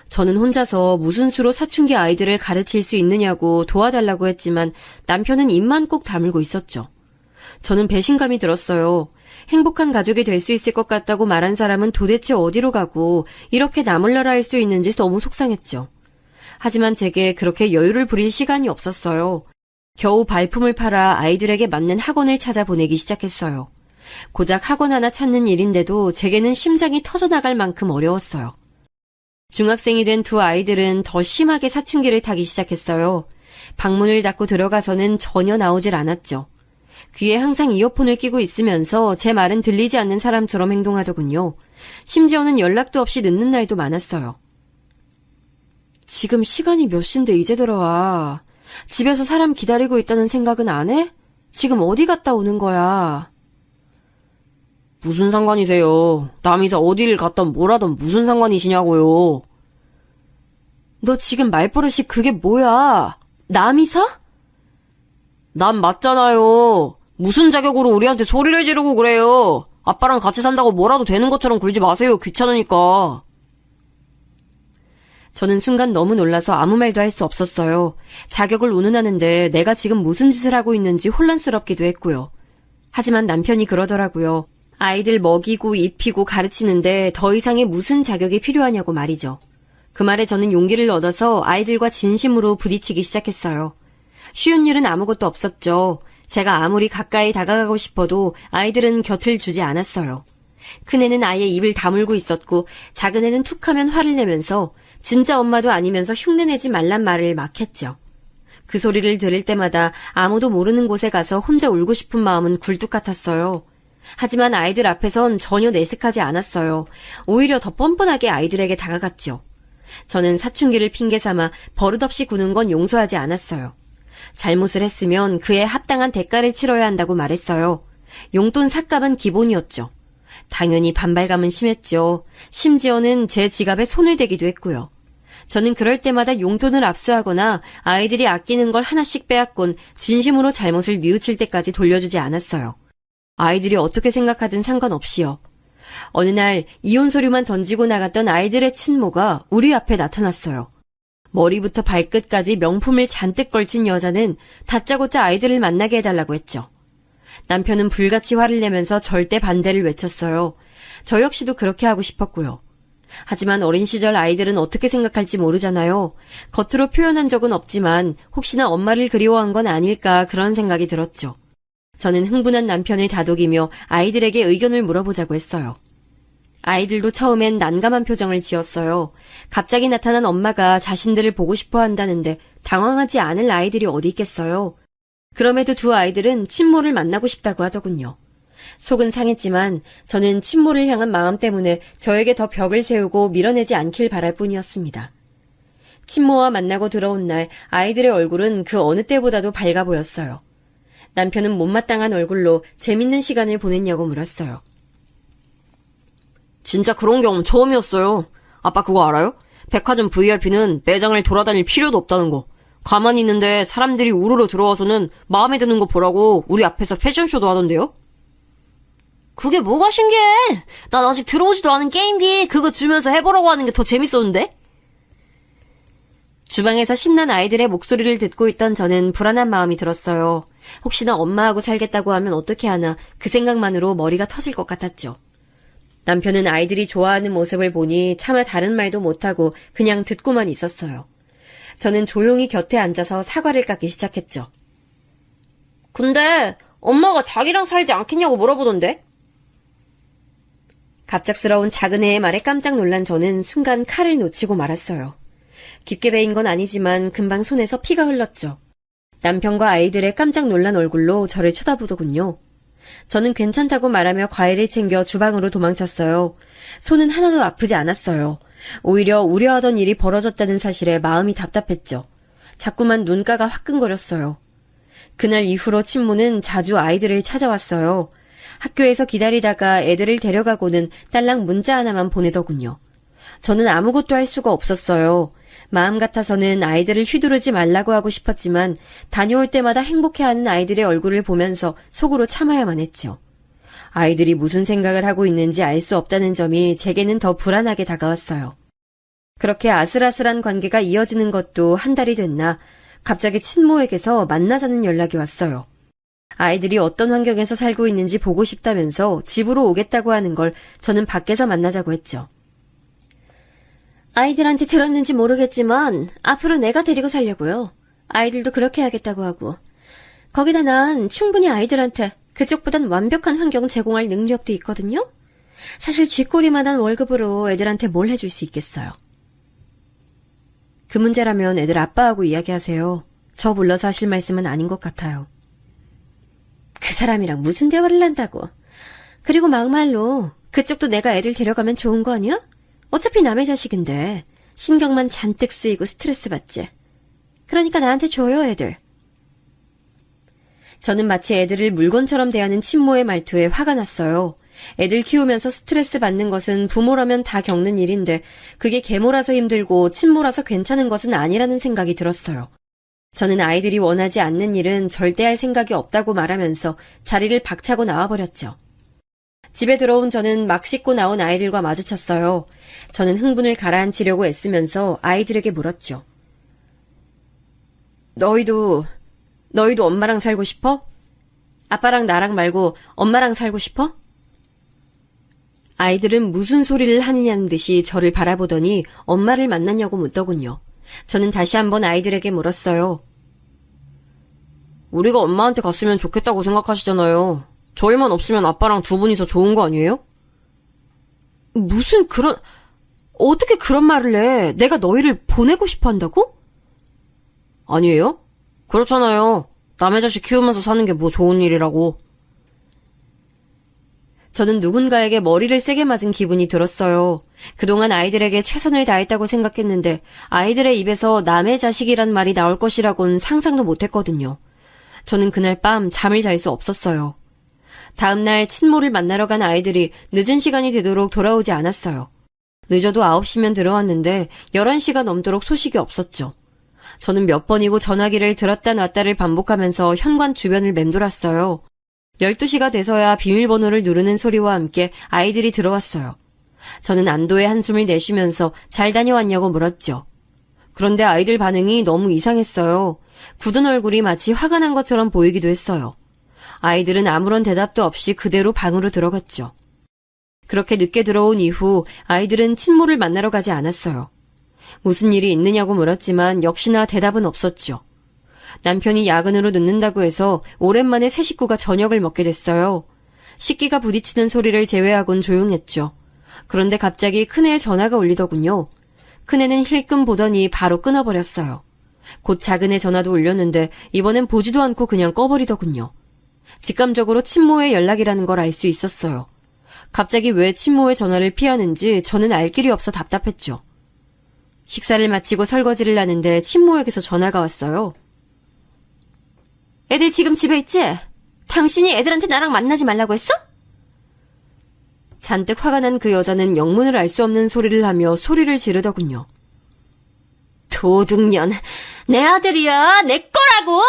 저는 혼자서 무슨 수로 사춘기 아이들을 가르칠 수 있느냐고 도와달라고 했지만 남편은 입만 꼭 다물고 있었죠. 저는 배신감이 들었어요. 행복한 가족이 될 수 있을 것 같다고 말한 사람은 도대체 어디로 가고 이렇게 나몰라라 할 수 있는지 너무 속상했죠. 하지만 제게 그렇게 여유를 부릴 시간이 없었어요. 겨우 발품을 팔아 아이들에게 맞는 학원을 찾아보내기 시작했어요. 고작 학원 하나 찾는 일인데도 제게는 심장이 터져나갈 만큼 어려웠어요. 중학생이 된 두 아이들은 더 심하게 사춘기를 타기 시작했어요. 방문을 닫고 들어가서는 전혀 나오질 않았죠. 귀에 항상 이어폰을 끼고 있으면서 제 말은 들리지 않는 사람처럼 행동하더군요. 심지어는 연락도 없이 늦는 날도 많았어요. 지금 시간이 몇 시인데 이제 들어와. 집에서 사람 기다리고 있다는 생각은 안 해? 지금 어디 갔다 오는 거야? 무슨 상관이세요? 남이서 어디를 갔던 뭐라던 무슨 상관이시냐고요? 너 지금 말버릇이 그게 뭐야? 남이사? 난 맞잖아요. 무슨 자격으로 우리한테 소리를 지르고 그래요. 아빠랑 같이 산다고 뭐라도 되는 것처럼 굴지 마세요. 귀찮으니까. 저는 순간 너무 놀라서 아무 말도 할 수 없었어요. 자격을 운운하는데 내가 지금 무슨 짓을 하고 있는지 혼란스럽기도 했고요. 하지만 남편이 그러더라고요. 아이들 먹이고 입히고 가르치는데 더 이상의 무슨 자격이 필요하냐고 말이죠. 그 말에 저는 용기를 얻어서 아이들과 진심으로 부딪히기 시작했어요. 쉬운 일은 아무것도 없었죠. 제가 아무리 가까이 다가가고 싶어도 아이들은 곁을 주지 않았어요. 큰애는 아예 입을 다물고 있었고 작은 애는 툭하면 화를 내면서 진짜 엄마도 아니면서 흉내내지 말란 말을 막 했죠. 그 소리를 들을 때마다 아무도 모르는 곳에 가서 혼자 울고 싶은 마음은 굴뚝 같았어요. 하지만 아이들 앞에선 전혀 내색하지 않았어요. 오히려 더 뻔뻔하게 아이들에게 다가갔죠. 저는 사춘기를 핑계삼아 버릇없이 구는 건 용서하지 않았어요. 잘못을 했으면 그에 합당한 대가를 치러야 한다고 말했어요. 용돈 삭감은 기본이었죠. 당연히 반발감은 심했죠. 심지어는 제 지갑에 손을 대기도 했고요. 저는 그럴 때마다 용돈을 압수하거나 아이들이 아끼는 걸 하나씩 빼앗곤 진심으로 잘못을 뉘우칠 때까지 돌려주지 않았어요. 아이들이 어떻게 생각하든 상관없이요. 어느 날 이혼 서류만 던지고 나갔던 아이들의 친모가 우리 앞에 나타났어요. 머리부터 발끝까지 명품을 잔뜩 걸친 여자는 다짜고짜 아이들을 만나게 해달라고 했죠. 남편은 불같이 화를 내면서 절대 반대를 외쳤어요. 저 역시도 그렇게 하고 싶었고요. 하지만 어린 시절 아이들은 어떻게 생각할지 모르잖아요. 겉으로 표현한 적은 없지만 혹시나 엄마를 그리워한 건 아닐까 그런 생각이 들었죠. 저는 흥분한 남편을 다독이며 아이들에게 의견을 물어보자고 했어요. 아이들도 처음엔 난감한 표정을 지었어요. 갑자기 나타난 엄마가 자신들을 보고 싶어 한다는데 당황하지 않을 아이들이 어디 있겠어요. 그럼에도 두 아이들은 친모를 만나고 싶다고 하더군요. 속은 상했지만 저는 친모를 향한 마음 때문에 저에게 더 벽을 세우고 밀어내지 않길 바랄 뿐이었습니다. 친모와 만나고 들어온 날 아이들의 얼굴은 그 어느 때보다도 밝아 보였어요. 남편은 못마땅한 얼굴로 재밌는 시간을 보냈냐고 물었어요. 진짜 그런 경험 처음이었어요. 아빠 그거 알아요? 백화점 VIP는 매장을 돌아다닐 필요도 없다는 거. 가만히 있는데 사람들이 우르르 들어와서는 마음에 드는 거 보라고 우리 앞에서 패션쇼도 하던데요? 그게 뭐가 신기해? 난 아직 들어오지도 않은 게임기 그거 주면서 해보라고 하는 게 더 재밌었는데? 주방에서 신난 아이들의 목소리를 듣고 있던 저는 불안한 마음이 들었어요. 혹시나 엄마하고 살겠다고 하면 어떻게 하나 그 생각만으로 머리가 터질 것 같았죠. 남편은 아이들이 좋아하는 모습을 보니 차마 다른 말도 못하고 그냥 듣고만 있었어요. 저는 조용히 곁에 앉아서 사과를 깎기 시작했죠. 근데 엄마가 자기랑 살지 않겠냐고 물어보던데? 갑작스러운 작은 애의 말에 깜짝 놀란 저는 순간 칼을 놓치고 말았어요. 깊게 베인 건 아니지만 금방 손에서 피가 흘렀죠. 남편과 아이들의 깜짝 놀란 얼굴로 저를 쳐다보더군요. 저는 괜찮다고 말하며 과일을 챙겨 주방으로 도망쳤어요. 손은 하나도 아프지 않았어요. 오히려 우려하던 일이 벌어졌다는 사실에 마음이 답답했죠. 자꾸만 눈가가 화끈거렸어요. 그날 이후로 친모는 자주 아이들을 찾아왔어요. 학교에서 기다리다가 애들을 데려가고는 딸랑 문자 하나만 보내더군요. 저는 아무것도 할 수가 없었어요. 마음 같아서는 아이들을 휘두르지 말라고 하고 싶었지만 다녀올 때마다 행복해하는 아이들의 얼굴을 보면서 속으로 참아야만 했죠. 아이들이 무슨 생각을 하고 있는지 알 수 없다는 점이 제게는 더 불안하게 다가왔어요. 그렇게 아슬아슬한 관계가 이어지는 것도 한 달이 됐나 갑자기 친모에게서 만나자는 연락이 왔어요. 아이들이 어떤 환경에서 살고 있는지 보고 싶다면서 집으로 오겠다고 하는 걸 저는 밖에서 만나자고 했죠. 아이들한테 들었는지 모르겠지만 앞으로 내가 데리고 살려고요. 아이들도 그렇게 하겠다고 하고. 거기다 난 충분히 아이들한테 그쪽보단 완벽한 환경 제공할 능력도 있거든요. 사실 쥐꼬리만한 월급으로 애들한테 뭘 해줄 수 있겠어요. 그 문제라면 애들 아빠하고 이야기하세요. 저 불러서 하실 말씀은 아닌 것 같아요. 그 사람이랑 무슨 대화를 한다고. 그리고 막말로 그쪽도 내가 애들 데려가면 좋은 거 아니야? 어차피 남의 자식인데 신경만 잔뜩 쓰이고 스트레스 받지. 그러니까 나한테 줘요, 애들. 저는 마치 애들을 물건처럼 대하는 친모의 말투에 화가 났어요. 애들 키우면서 스트레스 받는 것은 부모라면 다 겪는 일인데 그게 계모라서 힘들고 친모라서 괜찮은 것은 아니라는 생각이 들었어요. 저는 아이들이 원하지 않는 일은 절대 할 생각이 없다고 말하면서 자리를 박차고 나와버렸죠. 집에 들어온 저는 막 씻고 나온 아이들과 마주쳤어요. 저는 흥분을 가라앉히려고 애쓰면서 아이들에게 물었죠. 너희도 엄마랑 살고 싶어? 아빠랑 나랑 말고 엄마랑 살고 싶어? 아이들은 무슨 소리를 하느냐는 듯이 저를 바라보더니 엄마를 만났냐고 묻더군요. 저는 다시 한번 아이들에게 물었어요. 우리가 엄마한테 갔으면 좋겠다고 생각하시잖아요. 저희만 없으면 아빠랑 두 분이서 좋은 거 아니에요? 어떻게 그런 말을 해? 내가 너희를 보내고 싶어 한다고? 아니에요? 그렇잖아요. 남의 자식 키우면서 사는 게 뭐 좋은 일이라고. 저는 누군가에게 머리를 세게 맞은 기분이 들었어요. 그동안 아이들에게 최선을 다했다고 생각했는데 아이들의 입에서 남의 자식이란 말이 나올 것이라곤 상상도 못했거든요. 저는 그날 밤 잠을 잘 수 없었어요. 다음날 친모를 만나러 간 아이들이 늦은 시간이 되도록 돌아오지 않았어요. 늦어도 9시면 들어왔는데 11시가 넘도록 소식이 없었죠. 저는 몇 번이고 전화기를 들었다 놨다를 반복하면서 현관 주변을 맴돌았어요. 12시가 돼서야 비밀번호를 누르는 소리와 함께 아이들이 들어왔어요. 저는 안도의 한숨을 내쉬면서 잘 다녀왔냐고 물었죠. 그런데 아이들 반응이 너무 이상했어요. 굳은 얼굴이 마치 화가 난 것처럼 보이기도 했어요. 아이들은 아무런 대답도 없이 그대로 방으로 들어갔죠. 그렇게 늦게 들어온 이후 아이들은 친모를 만나러 가지 않았어요. 무슨 일이 있느냐고 물었지만 역시나 대답은 없었죠. 남편이 야근으로 늦는다고 해서 오랜만에 새 식구가 저녁을 먹게 됐어요. 식기가 부딪히는 소리를 제외하곤 조용했죠. 그런데 갑자기 큰애의 전화가 울리더군요. 큰애는 힐끔 보더니 바로 끊어버렸어요. 곧 작은애 전화도 울렸는데 이번엔 보지도 않고 그냥 꺼버리더군요. 직감적으로 친모의 연락이라는 걸 알 수 있었어요. 갑자기 왜 친모의 전화를 피하는지 저는 알 길이 없어 답답했죠. 식사를 마치고 설거지를 하는데 친모에게서 전화가 왔어요. 애들 지금 집에 있지? 당신이 애들한테 나랑 만나지 말라고 했어? 잔뜩 화가 난 그 여자는 영문을 알 수 없는 소리를 하며 소리를 지르더군요. 도둑년, 내 아들이야, 내 거라고!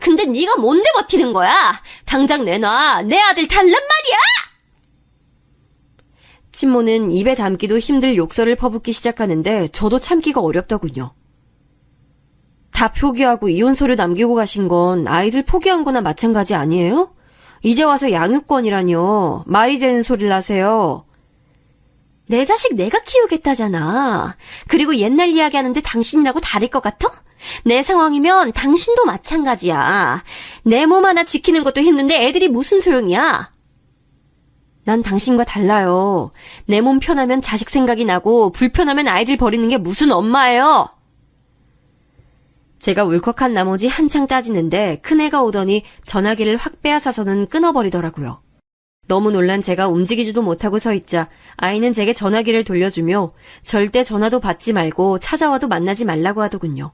근데 네가 뭔데 버티는 거야? 당장 내놔, 내 아들 달란 말이야! 친모는 입에 담기도 힘들 욕설을 퍼붓기 시작하는데 저도 참기가 어렵더군요. 다 포기하고 이혼 서류 남기고 가신 건 아이들 포기한 거나 마찬가지 아니에요? 이제 와서 양육권이라뇨. 말이 되는 소리를 하세요. 내 자식 내가 키우겠다잖아. 그리고 옛날 이야기하는데 당신이라고 다를 것 같아? 내 상황이면 당신도 마찬가지야. 내 몸 하나 지키는 것도 힘든데 애들이 무슨 소용이야? 난 당신과 달라요. 내 몸 편하면 자식 생각이 나고 불편하면 아이들 버리는 게 무슨 엄마예요? 제가 울컥한 나머지 한창 따지는데 큰애가 오더니 전화기를 확 빼앗아서는 끊어버리더라고요. 너무 놀란 제가 움직이지도 못하고 서 있자 아이는 제게 전화기를 돌려주며 절대 전화도 받지 말고 찾아와도 만나지 말라고 하더군요.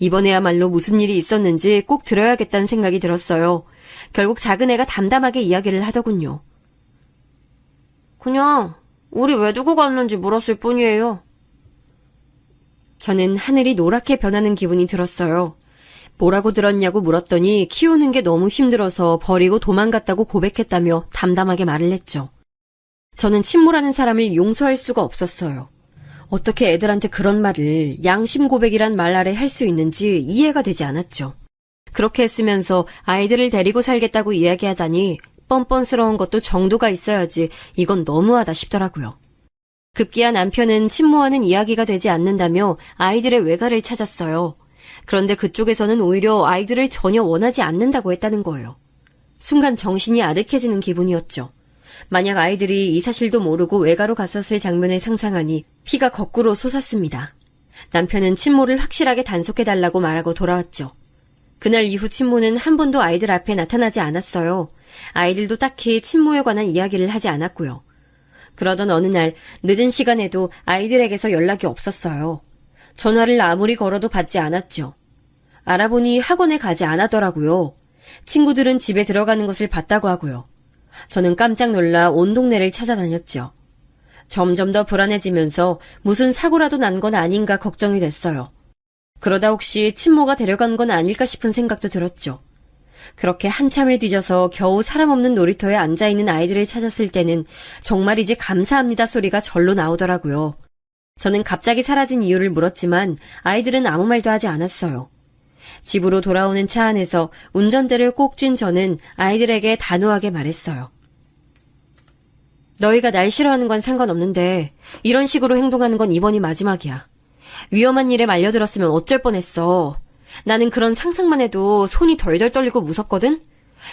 이번에야말로 무슨 일이 있었는지 꼭 들어야겠다는 생각이 들었어요. 결국 작은애가 담담하게 이야기를 하더군요. 그냥 우리 왜 두고 갔는지 물었을 뿐이에요. 저는 하늘이 노랗게 변하는 기분이 들었어요. 뭐라고 들었냐고 물었더니 키우는 게 너무 힘들어서 버리고 도망갔다고 고백했다며 담담하게 말을 했죠. 저는 친모라는 사람을 용서할 수가 없었어요. 어떻게 애들한테 그런 말을 양심 고백이란 말 아래 할 수 있는지 이해가 되지 않았죠. 그렇게 했으면서 아이들을 데리고 살겠다고 이야기하다니 뻔뻔스러운 것도 정도가 있어야지 이건 너무하다 싶더라고요. 급기야 남편은 친모와는 이야기가 되지 않는다며 아이들의 외가를 찾았어요. 그런데 그쪽에서는 오히려 아이들을 전혀 원하지 않는다고 했다는 거예요. 순간 정신이 아득해지는 기분이었죠. 만약 아이들이 이 사실도 모르고 외가로 갔었을 장면을 상상하니 피가 거꾸로 솟았습니다. 남편은 친모를 확실하게 단속해달라고 말하고 돌아왔죠. 그날 이후 친모는 한 번도 아이들 앞에 나타나지 않았어요. 아이들도 딱히 친모에 관한 이야기를 하지 않았고요. 그러던 어느 날 늦은 시간에도 아이들에게서 연락이 없었어요. 전화를 아무리 걸어도 받지 않았죠. 알아보니 학원에 가지 않았더라고요. 친구들은 집에 들어가는 것을 봤다고 하고요. 저는 깜짝 놀라 온 동네를 찾아다녔죠. 점점 더 불안해지면서 무슨 사고라도 난 건 아닌가 걱정이 됐어요. 그러다 혹시 친모가 데려간 건 아닐까 싶은 생각도 들었죠. 그렇게 한참을 뒤져서 겨우 사람 없는 놀이터에 앉아있는 아이들을 찾았을 때는 정말이지 감사합니다 소리가 절로 나오더라고요. 저는 갑자기 사라진 이유를 물었지만 아이들은 아무 말도 하지 않았어요. 집으로 돌아오는 차 안에서 운전대를 꼭 쥔 저는 아이들에게 단호하게 말했어요. 너희가 날 싫어하는 건 상관없는데 이런 식으로 행동하는 건 이번이 마지막이야. 위험한 일에 말려들었으면 어쩔 뻔했어. 나는 그런 상상만 해도 손이 덜덜 떨리고 무섭거든?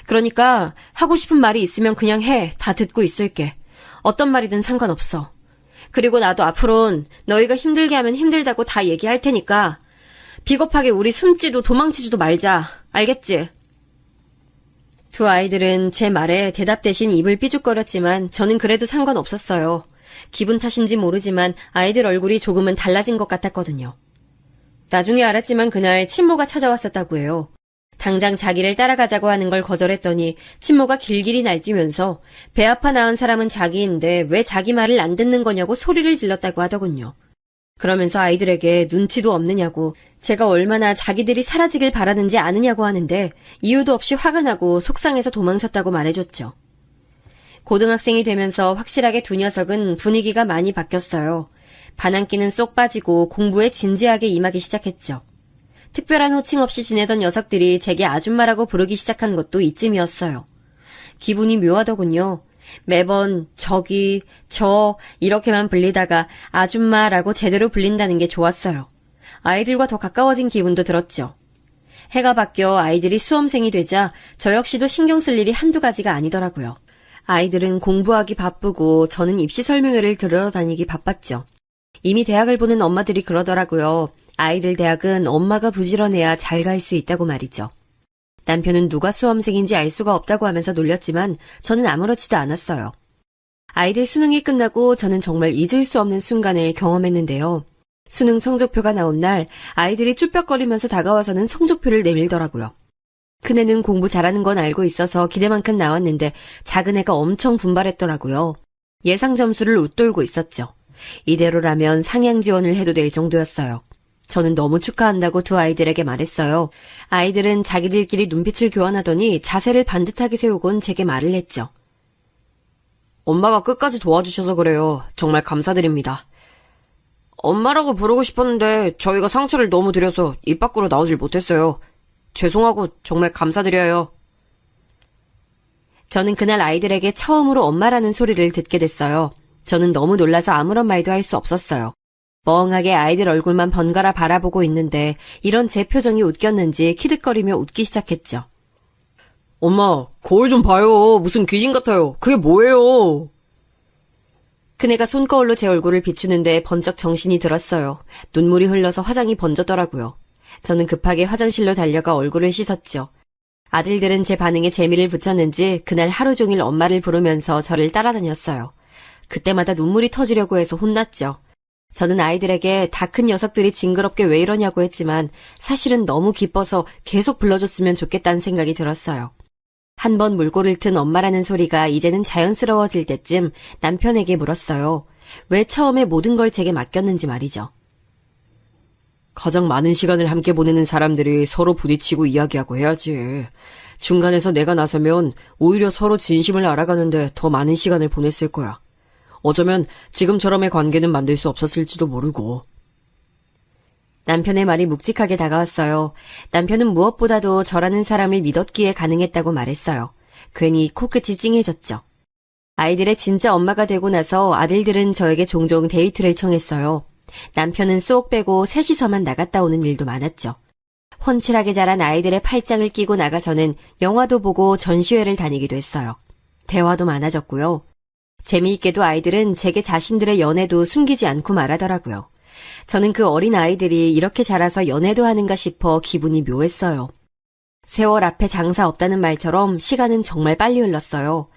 그러니까 하고 싶은 말이 있으면 그냥 해. 다 듣고 있을게. 어떤 말이든 상관없어. 그리고 나도 앞으론 너희가 힘들게 하면 힘들다고 다 얘기할 테니까 비겁하게 우리 숨지도 도망치지도 말자. 알겠지? 두 아이들은 제 말에 대답 대신 입을 삐죽거렸지만 저는 그래도 상관없었어요. 기분 탓인지 모르지만 아이들 얼굴이 조금은 달라진 것 같았거든요. 나중에 알았지만 그날 친모가 찾아왔었다고 해요. 당장 자기를 따라가자고 하는 걸 거절했더니 친모가 길길이 날뛰면서 배 아파 낳은 사람은 자기인데 왜 자기 말을 안 듣는 거냐고 소리를 질렀다고 하더군요. 그러면서 아이들에게 눈치도 없느냐고 제가 얼마나 자기들이 사라지길 바라는지 아느냐고 하는데 이유도 없이 화가 나고 속상해서 도망쳤다고 말해줬죠. 고등학생이 되면서 확실하게 두 녀석은 분위기가 많이 바뀌었어요. 반항기는 쏙 빠지고 공부에 진지하게 임하기 시작했죠. 특별한 호칭 없이 지내던 녀석들이 제게 아줌마라고 부르기 시작한 것도 이쯤이었어요. 기분이 묘하더군요. 매번 저기, 저 이렇게만 불리다가 아줌마라고 제대로 불린다는 게 좋았어요. 아이들과 더 가까워진 기분도 들었죠. 해가 바뀌어 아이들이 수험생이 되자 저 역시도 신경 쓸 일이 한두 가지가 아니더라고요. 아이들은 공부하기 바쁘고 저는 입시 설명회를 들으러 다니기 바빴죠. 이미 대학을 보는 엄마들이 그러더라고요. 아이들 대학은 엄마가 부지런해야 잘 갈 수 있다고 말이죠. 남편은 누가 수험생인지 알 수가 없다고 하면서 놀렸지만 저는 아무렇지도 않았어요. 아이들 수능이 끝나고 저는 정말 잊을 수 없는 순간을 경험했는데요. 수능 성적표가 나온 날 아이들이 쭈뼛거리면서 다가와서는 성적표를 내밀더라고요. 큰애는 공부 잘하는 건 알고 있어서 기대만큼 나왔는데 작은애가 엄청 분발했더라고요. 예상 점수를 웃돌고 있었죠. 이대로라면 상향 지원을 해도 될 정도였어요. 저는 너무 축하한다고 두 아이들에게 말했어요. 아이들은 자기들끼리 눈빛을 교환하더니 자세를 반듯하게 세우곤 제게 말을 했죠. 엄마가 끝까지 도와주셔서 그래요. 정말 감사드립니다. 엄마라고 부르고 싶었는데 저희가 상처를 너무 드려서 입 밖으로 나오질 못했어요. 죄송하고 정말 감사드려요. 저는 그날 아이들에게 처음으로 엄마라는 소리를 듣게 됐어요. 저는 너무 놀라서 아무런 말도 할 수 없었어요. 멍하게 아이들 얼굴만 번갈아 바라보고 있는데 이런 제 표정이 웃겼는지 키득거리며 웃기 시작했죠. 엄마, 거울 좀 봐요. 무슨 귀신 같아요. 그게 뭐예요? 그네가 손거울로 제 얼굴을 비추는데 번쩍 정신이 들었어요. 눈물이 흘러서 화장이 번졌더라고요. 저는 급하게 화장실로 달려가 얼굴을 씻었죠. 아들들은 제 반응에 재미를 붙였는지 그날 하루 종일 엄마를 부르면서 저를 따라다녔어요. 그때마다 눈물이 터지려고 해서 혼났죠. 저는 아이들에게 다 큰 녀석들이 징그럽게 왜 이러냐고 했지만 사실은 너무 기뻐서 계속 불러줬으면 좋겠다는 생각이 들었어요. 한 번 물꼬를 튼 엄마라는 소리가 이제는 자연스러워질 때쯤 남편에게 물었어요. 왜 처음에 모든 걸 제게 맡겼는지 말이죠. 가장 많은 시간을 함께 보내는 사람들이 서로 부딪히고 이야기하고 해야지. 중간에서 내가 나서면 오히려 서로 진심을 알아가는데 더 많은 시간을 보냈을 거야. 어쩌면 지금처럼의 관계는 만들 수 없었을지도 모르고. 남편의 말이 묵직하게 다가왔어요. 남편은 무엇보다도 저라는 사람을 믿었기에 가능했다고 말했어요. 괜히 코끝이 찡해졌죠. 아이들의 진짜 엄마가 되고 나서 아들들은 저에게 종종 데이트를 청했어요. 남편은 쏙 빼고 셋이서만 나갔다 오는 일도 많았죠. 훤칠하게 자란 아이들의 팔짱을 끼고 나가서는 영화도 보고 전시회를 다니기도 했어요. 대화도 많아졌고요. 재미있게도 아이들은 제게 자신들의 연애도 숨기지 않고 말하더라고요. 저는 그 어린 아이들이 이렇게 자라서 연애도 하는가 싶어 기분이 묘했어요. 세월 앞에 장사 없다는 말처럼 시간은 정말 빨리 흘렀어요.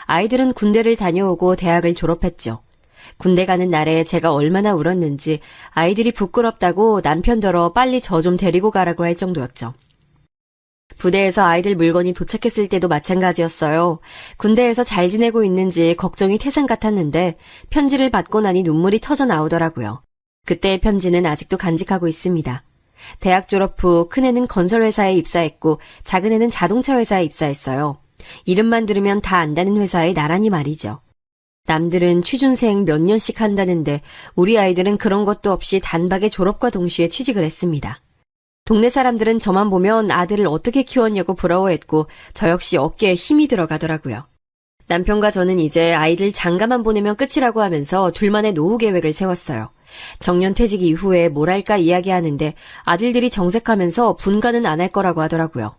아이들은 군대를 다녀오고 대학을 졸업했죠. 군대 가는 날에 제가 얼마나 울었는지 아이들이 부끄럽다고 남편더러 빨리 저 좀 데리고 가라고 할 정도였죠. 부대에서 아이들 물건이 도착했을 때도 마찬가지였어요. 군대에서 잘 지내고 있는지 걱정이 태산 같았는데 편지를 받고 나니 눈물이 터져 나오더라고요. 그때의 편지는 아직도 간직하고 있습니다. 대학 졸업 후 큰애는 건설회사에 입사했고 작은애는 자동차 회사에 입사했어요. 이름만 들으면 다 안다는 회사에 나란히 말이죠. 남들은 취준생 몇 년씩 한다는데 우리 아이들은 그런 것도 없이 단박에 졸업과 동시에 취직을 했습니다. 동네 사람들은 저만 보면 아들을 어떻게 키웠냐고 부러워했고 저 역시 어깨에 힘이 들어가더라고요. 남편과 저는 이제 아이들 장가만 보내면 끝이라고 하면서 둘만의 노후 계획을 세웠어요. 정년 퇴직 이후에 뭘 할까 이야기하는데 아들들이 정색하면서 분가는 안 할 거라고 하더라고요.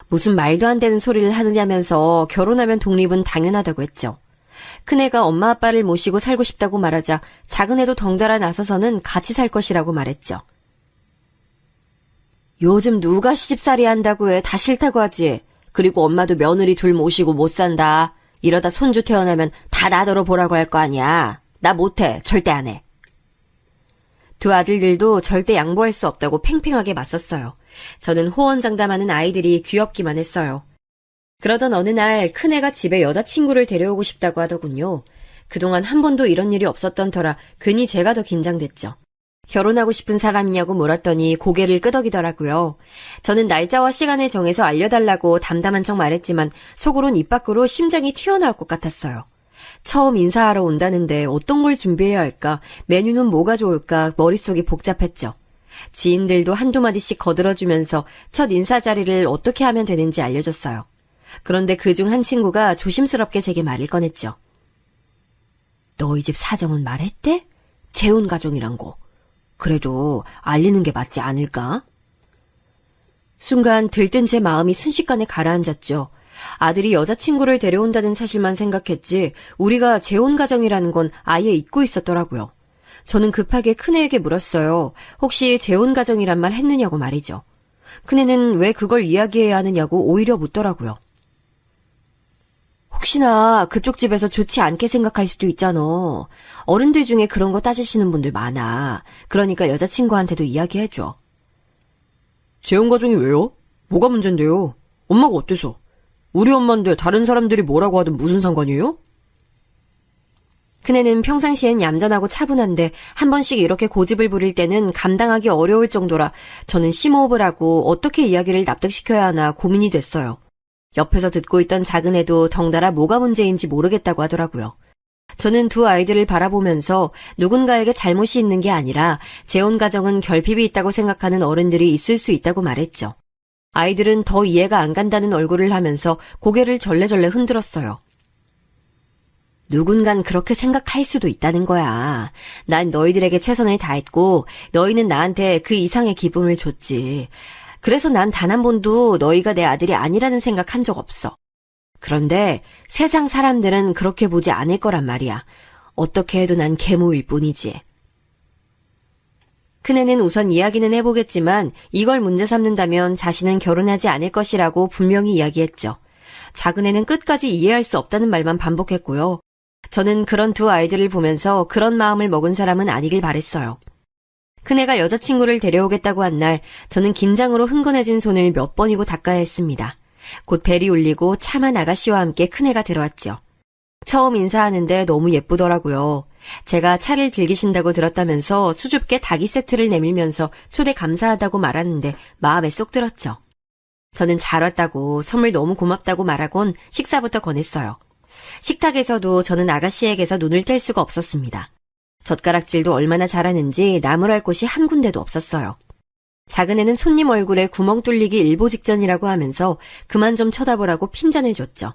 무슨 말도 안 되는 소리를 하느냐면서 결혼하면 독립은 당연하다고 했죠. 큰애가 엄마 아빠를 모시고 살고 싶다고 말하자 작은애도 덩달아 나서서는 같이 살 것이라고 말했죠. 요즘 누가 시집살이 한다고 해. 다 싫다고 하지. 그리고 엄마도 며느리 둘 모시고 못 산다. 이러다 손주 태어나면 다 나더러 보라고 할 거 아니야. 나 못해. 절대 안 해. 두 아들들도 절대 양보할 수 없다고 팽팽하게 맞섰어요. 저는 호언장담하는 아이들이 귀엽기만 했어요. 그러던 어느 날 큰애가 집에 여자친구를 데려오고 싶다고 하더군요. 그동안 한 번도 이런 일이 없었던 터라 괜히 제가 더 긴장됐죠. 결혼하고 싶은 사람이냐고 물었더니 고개를 끄덕이더라고요. 저는 날짜와 시간을 정해서 알려달라고 담담한 척 말했지만 속으론 입 밖으로 심장이 튀어나올 것 같았어요. 처음 인사하러 온다는데 어떤 걸 준비해야 할까, 메뉴는 뭐가 좋을까 머릿속이 복잡했죠. 지인들도 한두 마디씩 거들어주면서 첫 인사 자리를 어떻게 하면 되는지 알려줬어요. 그런데 그중 한 친구가 조심스럽게 제게 말을 꺼냈죠. 너희 집 사정은 말했대? 재혼 가정이란 거. 그래도 알리는 게 맞지 않을까? 순간 들뜬 제 마음이 순식간에 가라앉았죠. 아들이 여자친구를 데려온다는 사실만 생각했지 우리가 재혼 가정이라는 건 아예 잊고 있었더라고요. 저는 급하게 큰애에게 물었어요. 혹시 재혼 가정이란 말 했느냐고 말이죠. 큰애는 왜 그걸 이야기해야 하느냐고 오히려 묻더라고요. 혹시나 그쪽 집에서 좋지 않게 생각할 수도 있잖아. 어른들 중에 그런 거 따지시는 분들 많아. 그러니까 여자친구한테도 이야기해줘. 재혼 가정이 왜요? 뭐가 문제인데요? 엄마가 어때서? 우리 엄마인데 다른 사람들이 뭐라고 하든 무슨 상관이에요? 큰애는 평상시엔 얌전하고 차분한데 한 번씩 이렇게 고집을 부릴 때는 감당하기 어려울 정도라 저는 심호흡을 하고 어떻게 이야기를 납득시켜야 하나 고민이 됐어요. 옆에서 듣고 있던 작은 애도 덩달아 뭐가 문제인지 모르겠다고 하더라고요. 저는 두 아이들을 바라보면서 누군가에게 잘못이 있는 게 아니라 재혼 가정은 결핍이 있다고 생각하는 어른들이 있을 수 있다고 말했죠. 아이들은 더 이해가 안 간다는 얼굴을 하면서 고개를 절레절레 흔들었어요. 누군간 그렇게 생각할 수도 있다는 거야. 난 너희들에게 최선을 다했고 너희는 나한테 그 이상의 기쁨을 줬지. 그래서 난 단 한 번도 너희가 내 아들이 아니라는 생각 한 적 없어. 그런데 세상 사람들은 그렇게 보지 않을 거란 말이야. 어떻게 해도 난 계모일 뿐이지. 큰애는 우선 이야기는 해보겠지만 이걸 문제 삼는다면 자신은 결혼하지 않을 것이라고 분명히 이야기했죠. 작은애는 끝까지 이해할 수 없다는 말만 반복했고요. 저는 그런 두 아이들을 보면서 그런 마음을 먹은 사람은 아니길 바랬어요. 큰애가 여자친구를 데려오겠다고 한 날 저는 긴장으로 흥건해진 손을 몇 번이고 닦아야 했습니다. 곧 벨이 울리고 참한 아가씨와 함께 큰애가 들어왔죠. 처음 인사하는데 너무 예쁘더라고요. 제가 차를 즐기신다고 들었다면서 수줍게 닭이 세트를 내밀면서 초대 감사하다고 말하는데 마음에 쏙 들었죠. 저는 잘 왔다고 선물 너무 고맙다고 말하곤 식사부터 권했어요. 식탁에서도 저는 아가씨에게서 눈을 뗄 수가 없었습니다. 젓가락질도 얼마나 잘하는지 나무랄 곳이 한 군데도 없었어요. 작은애는 손님 얼굴에 구멍 뚫리기 일보 직전이라고 하면서 그만 좀 쳐다보라고 핀잔을 줬죠.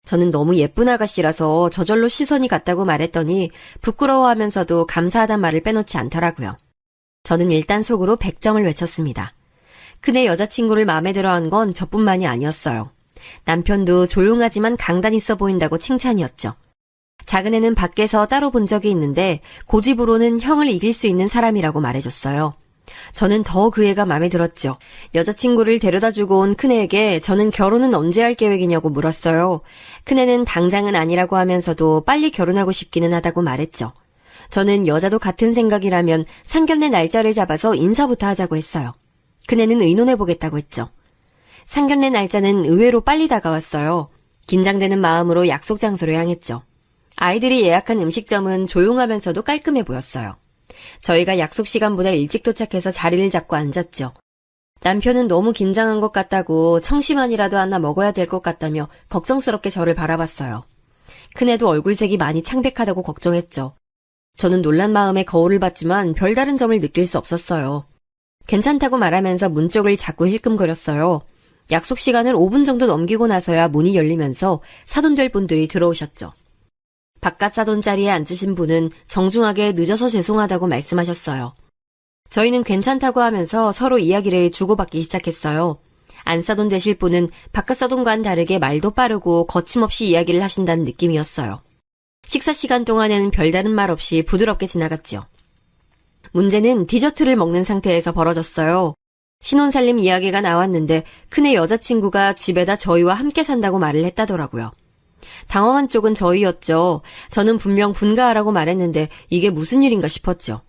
저는 너무 예쁜 아가씨라서 저절로 시선이 갔다고 말했더니 부끄러워하면서도 감사하단 말을 빼놓지 않더라고요. 저는 일단 속으로 100점을 외쳤습니다. 큰애 여자친구를 마음에 들어한 건 저뿐만이 아니었어요. 남편도 조용하지만 강단 있어 보인다고 칭찬이었죠. 작은애는 밖에서 따로 본 적이 있는데 고집으로는 형을 이길 수 있는 사람이라고 말해줬어요. 저는 더 그 애가 마음에 들었죠. 여자친구를 데려다주고 온 큰애에게 저는 결혼은 언제 할 계획이냐고 물었어요. 큰애는 당장은 아니라고 하면서도 빨리 결혼하고 싶기는 하다고 말했죠. 저는 여자도 같은 생각이라면 상견례 날짜를 잡아서 인사부터 하자고 했어요. 큰애는 의논해보겠다고 했죠. 상견례 날짜는 의외로 빨리 다가왔어요. 긴장되는 마음으로 약속 장소로 향했죠. 아이들이 예약한 음식점은 조용하면서도 깔끔해 보였어요. 저희가 약속 시간보다 일찍 도착해서 자리를 잡고 앉았죠. 남편은 너무 긴장한 것 같다고 청심환이라도 하나 먹어야 될 것 같다며 걱정스럽게 저를 바라봤어요. 큰애도 얼굴색이 많이 창백하다고 걱정했죠. 저는 놀란 마음에 거울을 봤지만 별다른 점을 느낄 수 없었어요. 괜찮다고 말하면서 문 쪽을 자꾸 힐끔거렸어요. 약속 시간을 5분 정도 넘기고 나서야 문이 열리면서 사돈될 분들이 들어오셨죠. 바깥 사돈 자리에 앉으신 분은 정중하게 늦어서 죄송하다고 말씀하셨어요. 저희는 괜찮다고 하면서 서로 이야기를 주고받기 시작했어요. 안사돈 되실 분은 바깥 사돈과는 다르게 말도 빠르고 거침없이 이야기를 하신다는 느낌이었어요. 식사 시간 동안에는 별다른 말 없이 부드럽게 지나갔죠. 문제는 디저트를 먹는 상태에서 벌어졌어요. 신혼살림 이야기가 나왔는데 큰애 여자친구가 집에다 저희와 함께 산다고 말을 했다더라고요. 당황한 쪽은 저희였죠. 저는 분명 분가하라고 말했는데 이게 무슨 일인가 싶었죠.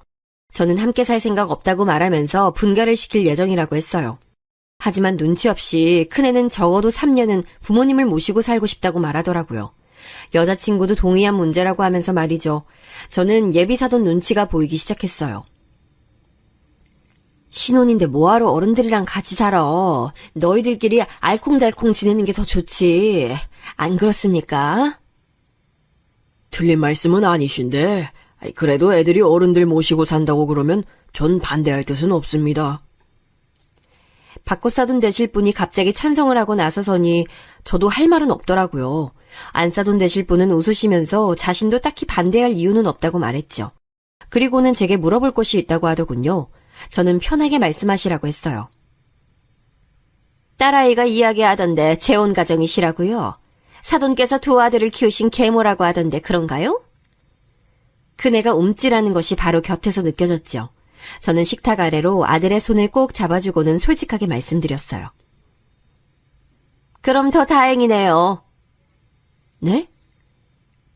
저는 함께 살 생각 없다고 말하면서 분가를 시킬 예정이라고 했어요. 하지만 눈치 없이 큰애는 적어도 3년은 부모님을 모시고 살고 싶다고 말하더라고요. 여자친구도 동의한 문제라고 하면서 말이죠. 저는 예비사돈 눈치가 보이기 시작했어요. 신혼인데 뭐하러 어른들이랑 같이 살아. 너희들끼리 알콩달콩 지내는 게 더 좋지. 안 그렇습니까? 틀린 말씀은 아니신데, 그래도 애들이 어른들 모시고 산다고 그러면 전 반대할 뜻은 없습니다. 바꿔 싸돈 되실 분이 갑자기 찬성을 하고 나서서니 저도 할 말은 없더라고요. 안 싸돈 되실 분은 웃으시면서 자신도 딱히 반대할 이유는 없다고 말했죠. 그리고는 제게 물어볼 것이 있다고 하더군요. 저는 편하게 말씀하시라고 했어요. 딸아이가 이야기하던데 재혼 가정이시라고요? 사돈께서 두 아들을 키우신 계모라고 하던데 그런가요? 그네가 움찔하는 것이 바로 곁에서 느껴졌죠. 저는 식탁 아래로 아들의 손을 꼭 잡아주고는 솔직하게 말씀드렸어요. 그럼 더 다행이네요. 네?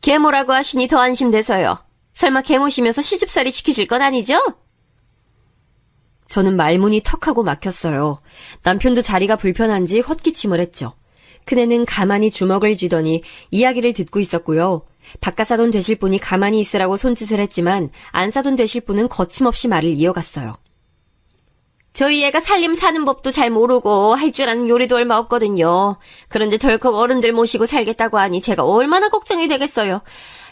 계모라고 하시니 더 안심돼서요. 설마 계모시면서 시집살이 시키실 건 아니죠? 저는 말문이 턱하고 막혔어요. 남편도 자리가 불편한지 헛기침을 했죠. 큰애는 가만히 주먹을 쥐더니 이야기를 듣고 있었고요. 바깥사돈 되실 분이 가만히 있으라고 손짓을 했지만 안사돈 되실 분은 거침없이 말을 이어갔어요. 저희 애가 살림 사는 법도 잘 모르고 할 줄 아는 요리도 얼마 없거든요. 그런데 덜컥 어른들 모시고 살겠다고 하니 제가 얼마나 걱정이 되겠어요.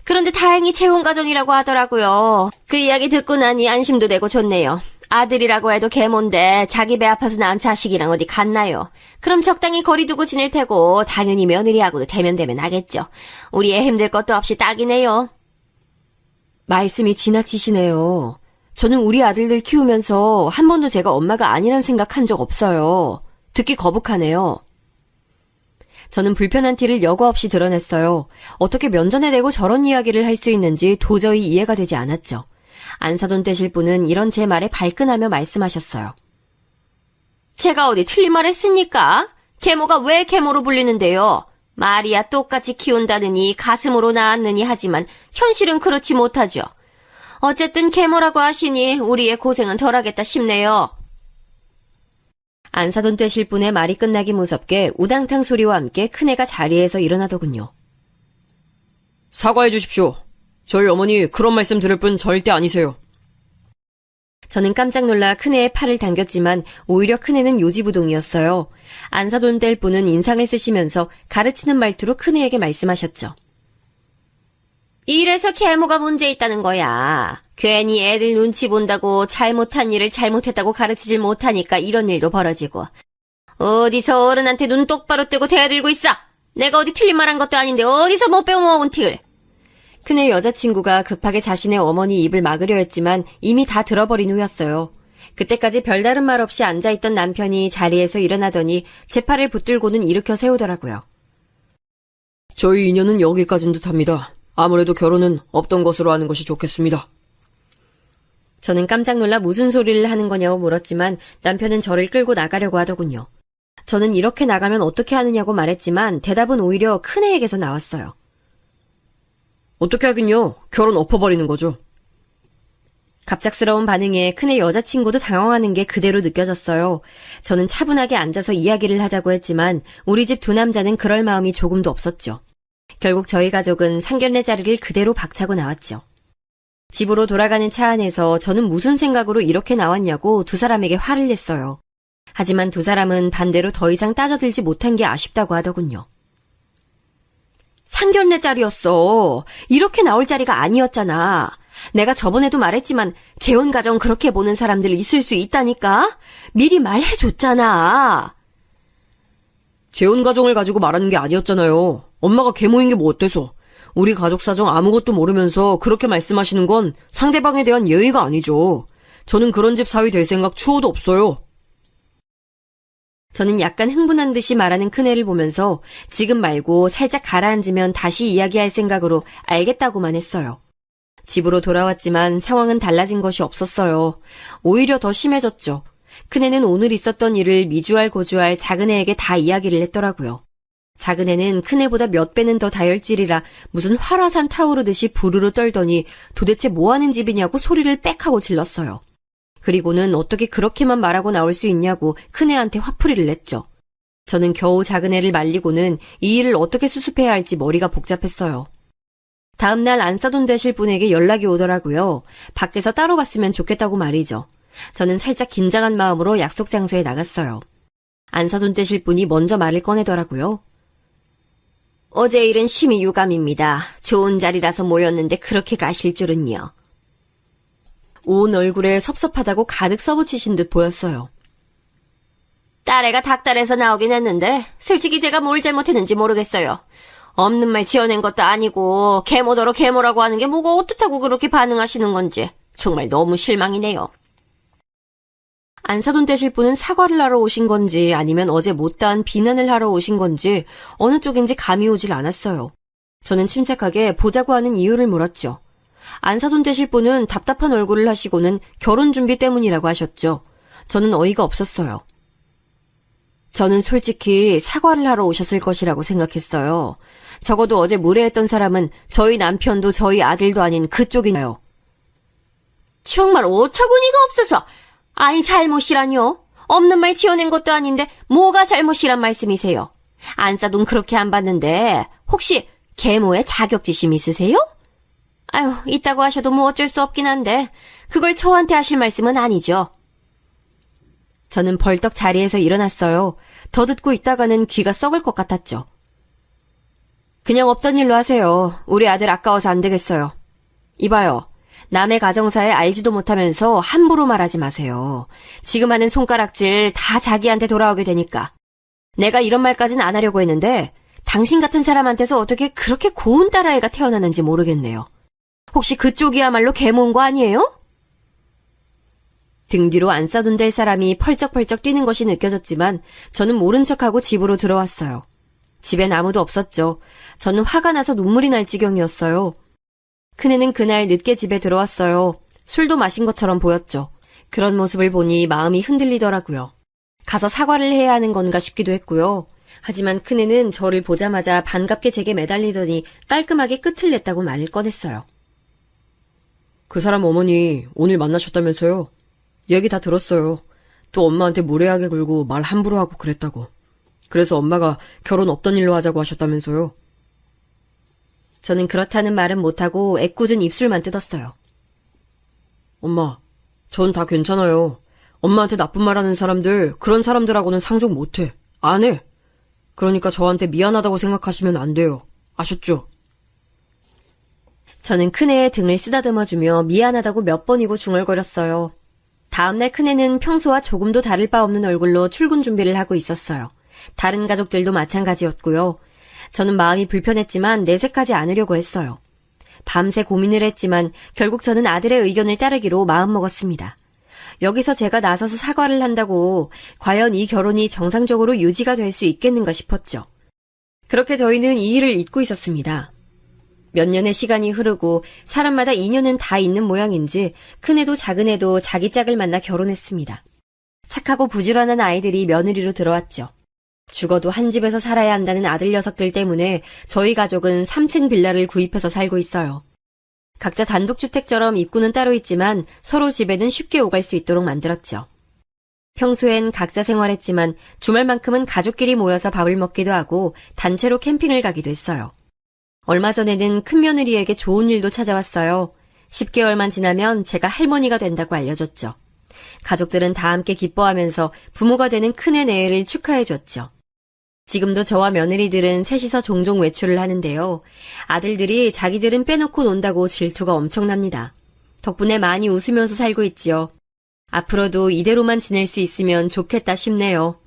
그런데 다행히 재혼가정이라고 하더라고요. 그 이야기 듣고 나니 안심도 되고 좋네요. 아들이라고 해도 계모인데 자기 배 아파서 낳은 자식이랑 어디 갔나요? 그럼 적당히 거리 두고 지낼 테고 당연히 며느리하고도 대면대면 하겠죠. 우리 애 힘들 것도 없이 딱이네요. 말씀이 지나치시네요. 저는 우리 아들들 키우면서 한 번도 제가 엄마가 아니란 생각한 적 없어요. 듣기 거북하네요. 저는 불편한 티를 여과 없이 드러냈어요. 어떻게 면전에 대고 저런 이야기를 할 수 있는지 도저히 이해가 되지 않았죠. 안사돈 되실 분은 이런 제 말에 발끈하며 말씀하셨어요. 제가 어디 틀린 말 했습니까? 계모가 왜 계모로 불리는데요? 말이야 똑같이 키운다느니 가슴으로 낳았느니 하지만 현실은 그렇지 못하죠. 어쨌든 계모라고 하시니 우리의 고생은 덜하겠다 싶네요. 안사돈 되실 분의 말이 끝나기 무섭게 우당탕 소리와 함께 큰애가 자리에서 일어나더군요. 사과해 주십시오. 저희 어머니 그런 말씀 들을 분 절대 아니세요. 저는 깜짝 놀라 큰애의 팔을 당겼지만 오히려 큰애는 요지부동이었어요. 안사돈 될 분은 인상을 쓰시면서 가르치는 말투로 큰애에게 말씀하셨죠. 이래서 계모가 문제 있다는 거야. 괜히 애들 눈치 본다고 잘못한 일을 잘못했다고 가르치질 못하니까 이런 일도 벌어지고. 어디서 어른한테 눈 똑바로 뜨고 대들고 있어. 내가 어디 틀린 말 한 것도 아닌데 어디서 못 배워먹은 틱을. 큰애 여자친구가 급하게 자신의 어머니 입을 막으려 했지만 이미 다 들어버린 후였어요. 그때까지 별다른 말 없이 앉아있던 남편이 자리에서 일어나더니 제 팔을 붙들고는 일으켜 세우더라고요. 저희 인연은 여기까진 듯합니다. 아무래도 결혼은 없던 것으로 하는 것이 좋겠습니다. 저는 깜짝 놀라 무슨 소리를 하는 거냐고 물었지만 남편은 저를 끌고 나가려고 하더군요. 저는 이렇게 나가면 어떻게 하느냐고 말했지만 대답은 오히려 큰애에게서 나왔어요. 어떻게 하긴요. 결혼 엎어버리는 거죠. 갑작스러운 반응에 큰애 여자친구도 당황하는 게 그대로 느껴졌어요. 저는 차분하게 앉아서 이야기를 하자고 했지만 우리 집 두 남자는 그럴 마음이 조금도 없었죠. 결국 저희 가족은 상견례 자리를 그대로 박차고 나왔죠. 집으로 돌아가는 차 안에서 저는 무슨 생각으로 이렇게 나왔냐고 두 사람에게 화를 냈어요. 하지만 두 사람은 반대로 더 이상 따져들지 못한 게 아쉽다고 하더군요. 상견례 자리였어. 이렇게 나올 자리가 아니었잖아. 내가 저번에도 말했지만 재혼 가정 그렇게 보는 사람들 있을 수 있다니까. 미리 말해줬잖아. 재혼 가정을 가지고 말하는 게 아니었잖아요. 엄마가 계모인 게 뭐 어때서. 우리 가족 사정 아무것도 모르면서 그렇게 말씀하시는 건 상대방에 대한 예의가 아니죠. 저는 그런 집 사위 될 생각 추호도 없어요. 저는 약간 흥분한 듯이 말하는 큰애를 보면서 지금 말고 살짝 가라앉으면 다시 이야기할 생각으로 알겠다고만 했어요. 집으로 돌아왔지만 상황은 달라진 것이 없었어요. 오히려 더 심해졌죠. 큰애는 오늘 있었던 일을 미주알 고주알 작은애에게 다 이야기를 했더라고요. 작은 애는 큰 애보다 몇 배는 더 다혈질이라 무슨 활화산 타오르듯이 부르르 떨더니 도대체 뭐 하는 집이냐고 소리를 빽 하고 질렀어요. 그리고는 어떻게 그렇게만 말하고 나올 수 있냐고 큰애한테 화풀이를 냈죠. 저는 겨우 작은 애를 말리고는 이 일을 어떻게 수습해야 할지 머리가 복잡했어요. 다음날 안사돈 되실 분에게 연락이 오더라고요. 밖에서 따로 봤으면 좋겠다고 말이죠. 저는 살짝 긴장한 마음으로 약속 장소에 나갔어요. 안사돈 되실 분이 먼저 말을 꺼내더라고요. 어제 일은 심히 유감입니다. 좋은 자리라서 모였는데 그렇게 가실 줄은요. 온 얼굴에 섭섭하다고 가득 써붙이신 듯 보였어요. 딸애가 닭달에서 나오긴 했는데 솔직히 제가 뭘 잘못했는지 모르겠어요. 없는 말 지어낸 것도 아니고 계모더러 계모라고 하는 게 뭐가 어떻다고 그렇게 반응하시는 건지 정말 너무 실망이네요. 안사돈 되실 분은 사과를 하러 오신 건지 아니면 어제 못다한 비난을 하러 오신 건지 어느 쪽인지 감이 오질 않았어요. 저는 침착하게 보자고 하는 이유를 물었죠. 안사돈 되실 분은 답답한 얼굴을 하시고는 결혼 준비 때문이라고 하셨죠. 저는 어이가 없었어요. 저는 솔직히 사과를 하러 오셨을 것이라고 생각했어요. 적어도 어제 무례했던 사람은 저희 남편도 저희 아들도 아닌 그쪽이나요. 정말 어처구니가 없어서. 아니 잘못이라뇨? 없는 말 지어낸 것도 아닌데 뭐가 잘못이란 말씀이세요? 안사돈 그렇게 안 봤는데 혹시 계모에 자격지심 있으세요? 아유, 있다고 하셔도 뭐 어쩔 수 없긴 한데 그걸 저한테 하실 말씀은 아니죠. 저는 벌떡 자리에서 일어났어요. 더 듣고 있다가는 귀가 썩을 것 같았죠. 그냥 없던 일로 하세요. 우리 아들 아까워서 안 되겠어요. 이봐요. 남의 가정사에 알지도 못하면서 함부로 말하지 마세요. 지금 하는 손가락질 다 자기한테 돌아오게 되니까. 내가 이런 말까진 안 하려고 했는데 당신 같은 사람한테서 어떻게 그렇게 고운 딸아이가 태어나는지 모르겠네요. 혹시 그쪽이야말로 계모인 거 아니에요? 등 뒤로 안 싸돈될 사람이 펄쩍펄쩍 뛰는 것이 느껴졌지만 저는 모른 척하고 집으로 들어왔어요. 집엔 아무도 없었죠. 저는 화가 나서 눈물이 날 지경이었어요. 큰애는 그날 늦게 집에 들어왔어요. 술도 마신 것처럼 보였죠. 그런 모습을 보니 마음이 흔들리더라고요. 가서 사과를 해야 하는 건가 싶기도 했고요. 하지만 큰애는 저를 보자마자 반갑게 제게 매달리더니 깔끔하게 끝을 냈다고 말을 꺼냈어요. 그 사람 어머니 오늘 만나셨다면서요? 얘기 다 들었어요. 또 엄마한테 무례하게 굴고 말 함부로 하고 그랬다고. 그래서 엄마가 결혼 없던 일로 하자고 하셨다면서요? 저는 그렇다는 말은 못하고 애꿎은 입술만 뜯었어요. 엄마, 전 다 괜찮아요. 엄마한테 나쁜 말하는 사람들, 그런 사람들하고는 상종 못해. 안 해. 그러니까 저한테 미안하다고 생각하시면 안 돼요. 아셨죠? 저는 큰애의 등을 쓰다듬어주며 미안하다고 몇 번이고 중얼거렸어요. 다음날 큰애는 평소와 조금도 다를 바 없는 얼굴로 출근 준비를 하고 있었어요. 다른 가족들도 마찬가지였고요. 저는 마음이 불편했지만 내색하지 않으려고 했어요. 밤새 고민을 했지만 결국 저는 아들의 의견을 따르기로 마음먹었습니다. 여기서 제가 나서서 사과를 한다고 과연 이 결혼이 정상적으로 유지가 될 수 있겠는가 싶었죠. 그렇게 저희는 이 일을 잊고 있었습니다. 몇 년의 시간이 흐르고 사람마다 인연은 다 있는 모양인지 큰애도 작은애도 자기 짝을 만나 결혼했습니다. 착하고 부지런한 아이들이 며느리로 들어왔죠. 죽어도 한 집에서 살아야 한다는 아들 녀석들 때문에 저희 가족은 3층 빌라를 구입해서 살고 있어요. 각자 단독주택처럼 입구는 따로 있지만 서로 집에는 쉽게 오갈 수 있도록 만들었죠. 평소엔 각자 생활했지만 주말만큼은 가족끼리 모여서 밥을 먹기도 하고 단체로 캠핑을 가기도 했어요. 얼마 전에는 큰며느리에게 좋은 일도 찾아왔어요. 10개월만 지나면 제가 할머니가 된다고 알려줬죠. 가족들은 다 함께 기뻐하면서 부모가 되는 큰애 내애를 축하해줬죠. 지금도 저와 며느리들은 셋이서 종종 외출을 하는데요. 아들들이 자기들은 빼놓고 논다고 질투가 엄청납니다. 덕분에 많이 웃으면서 살고 있지요. 앞으로도 이대로만 지낼 수 있으면 좋겠다 싶네요.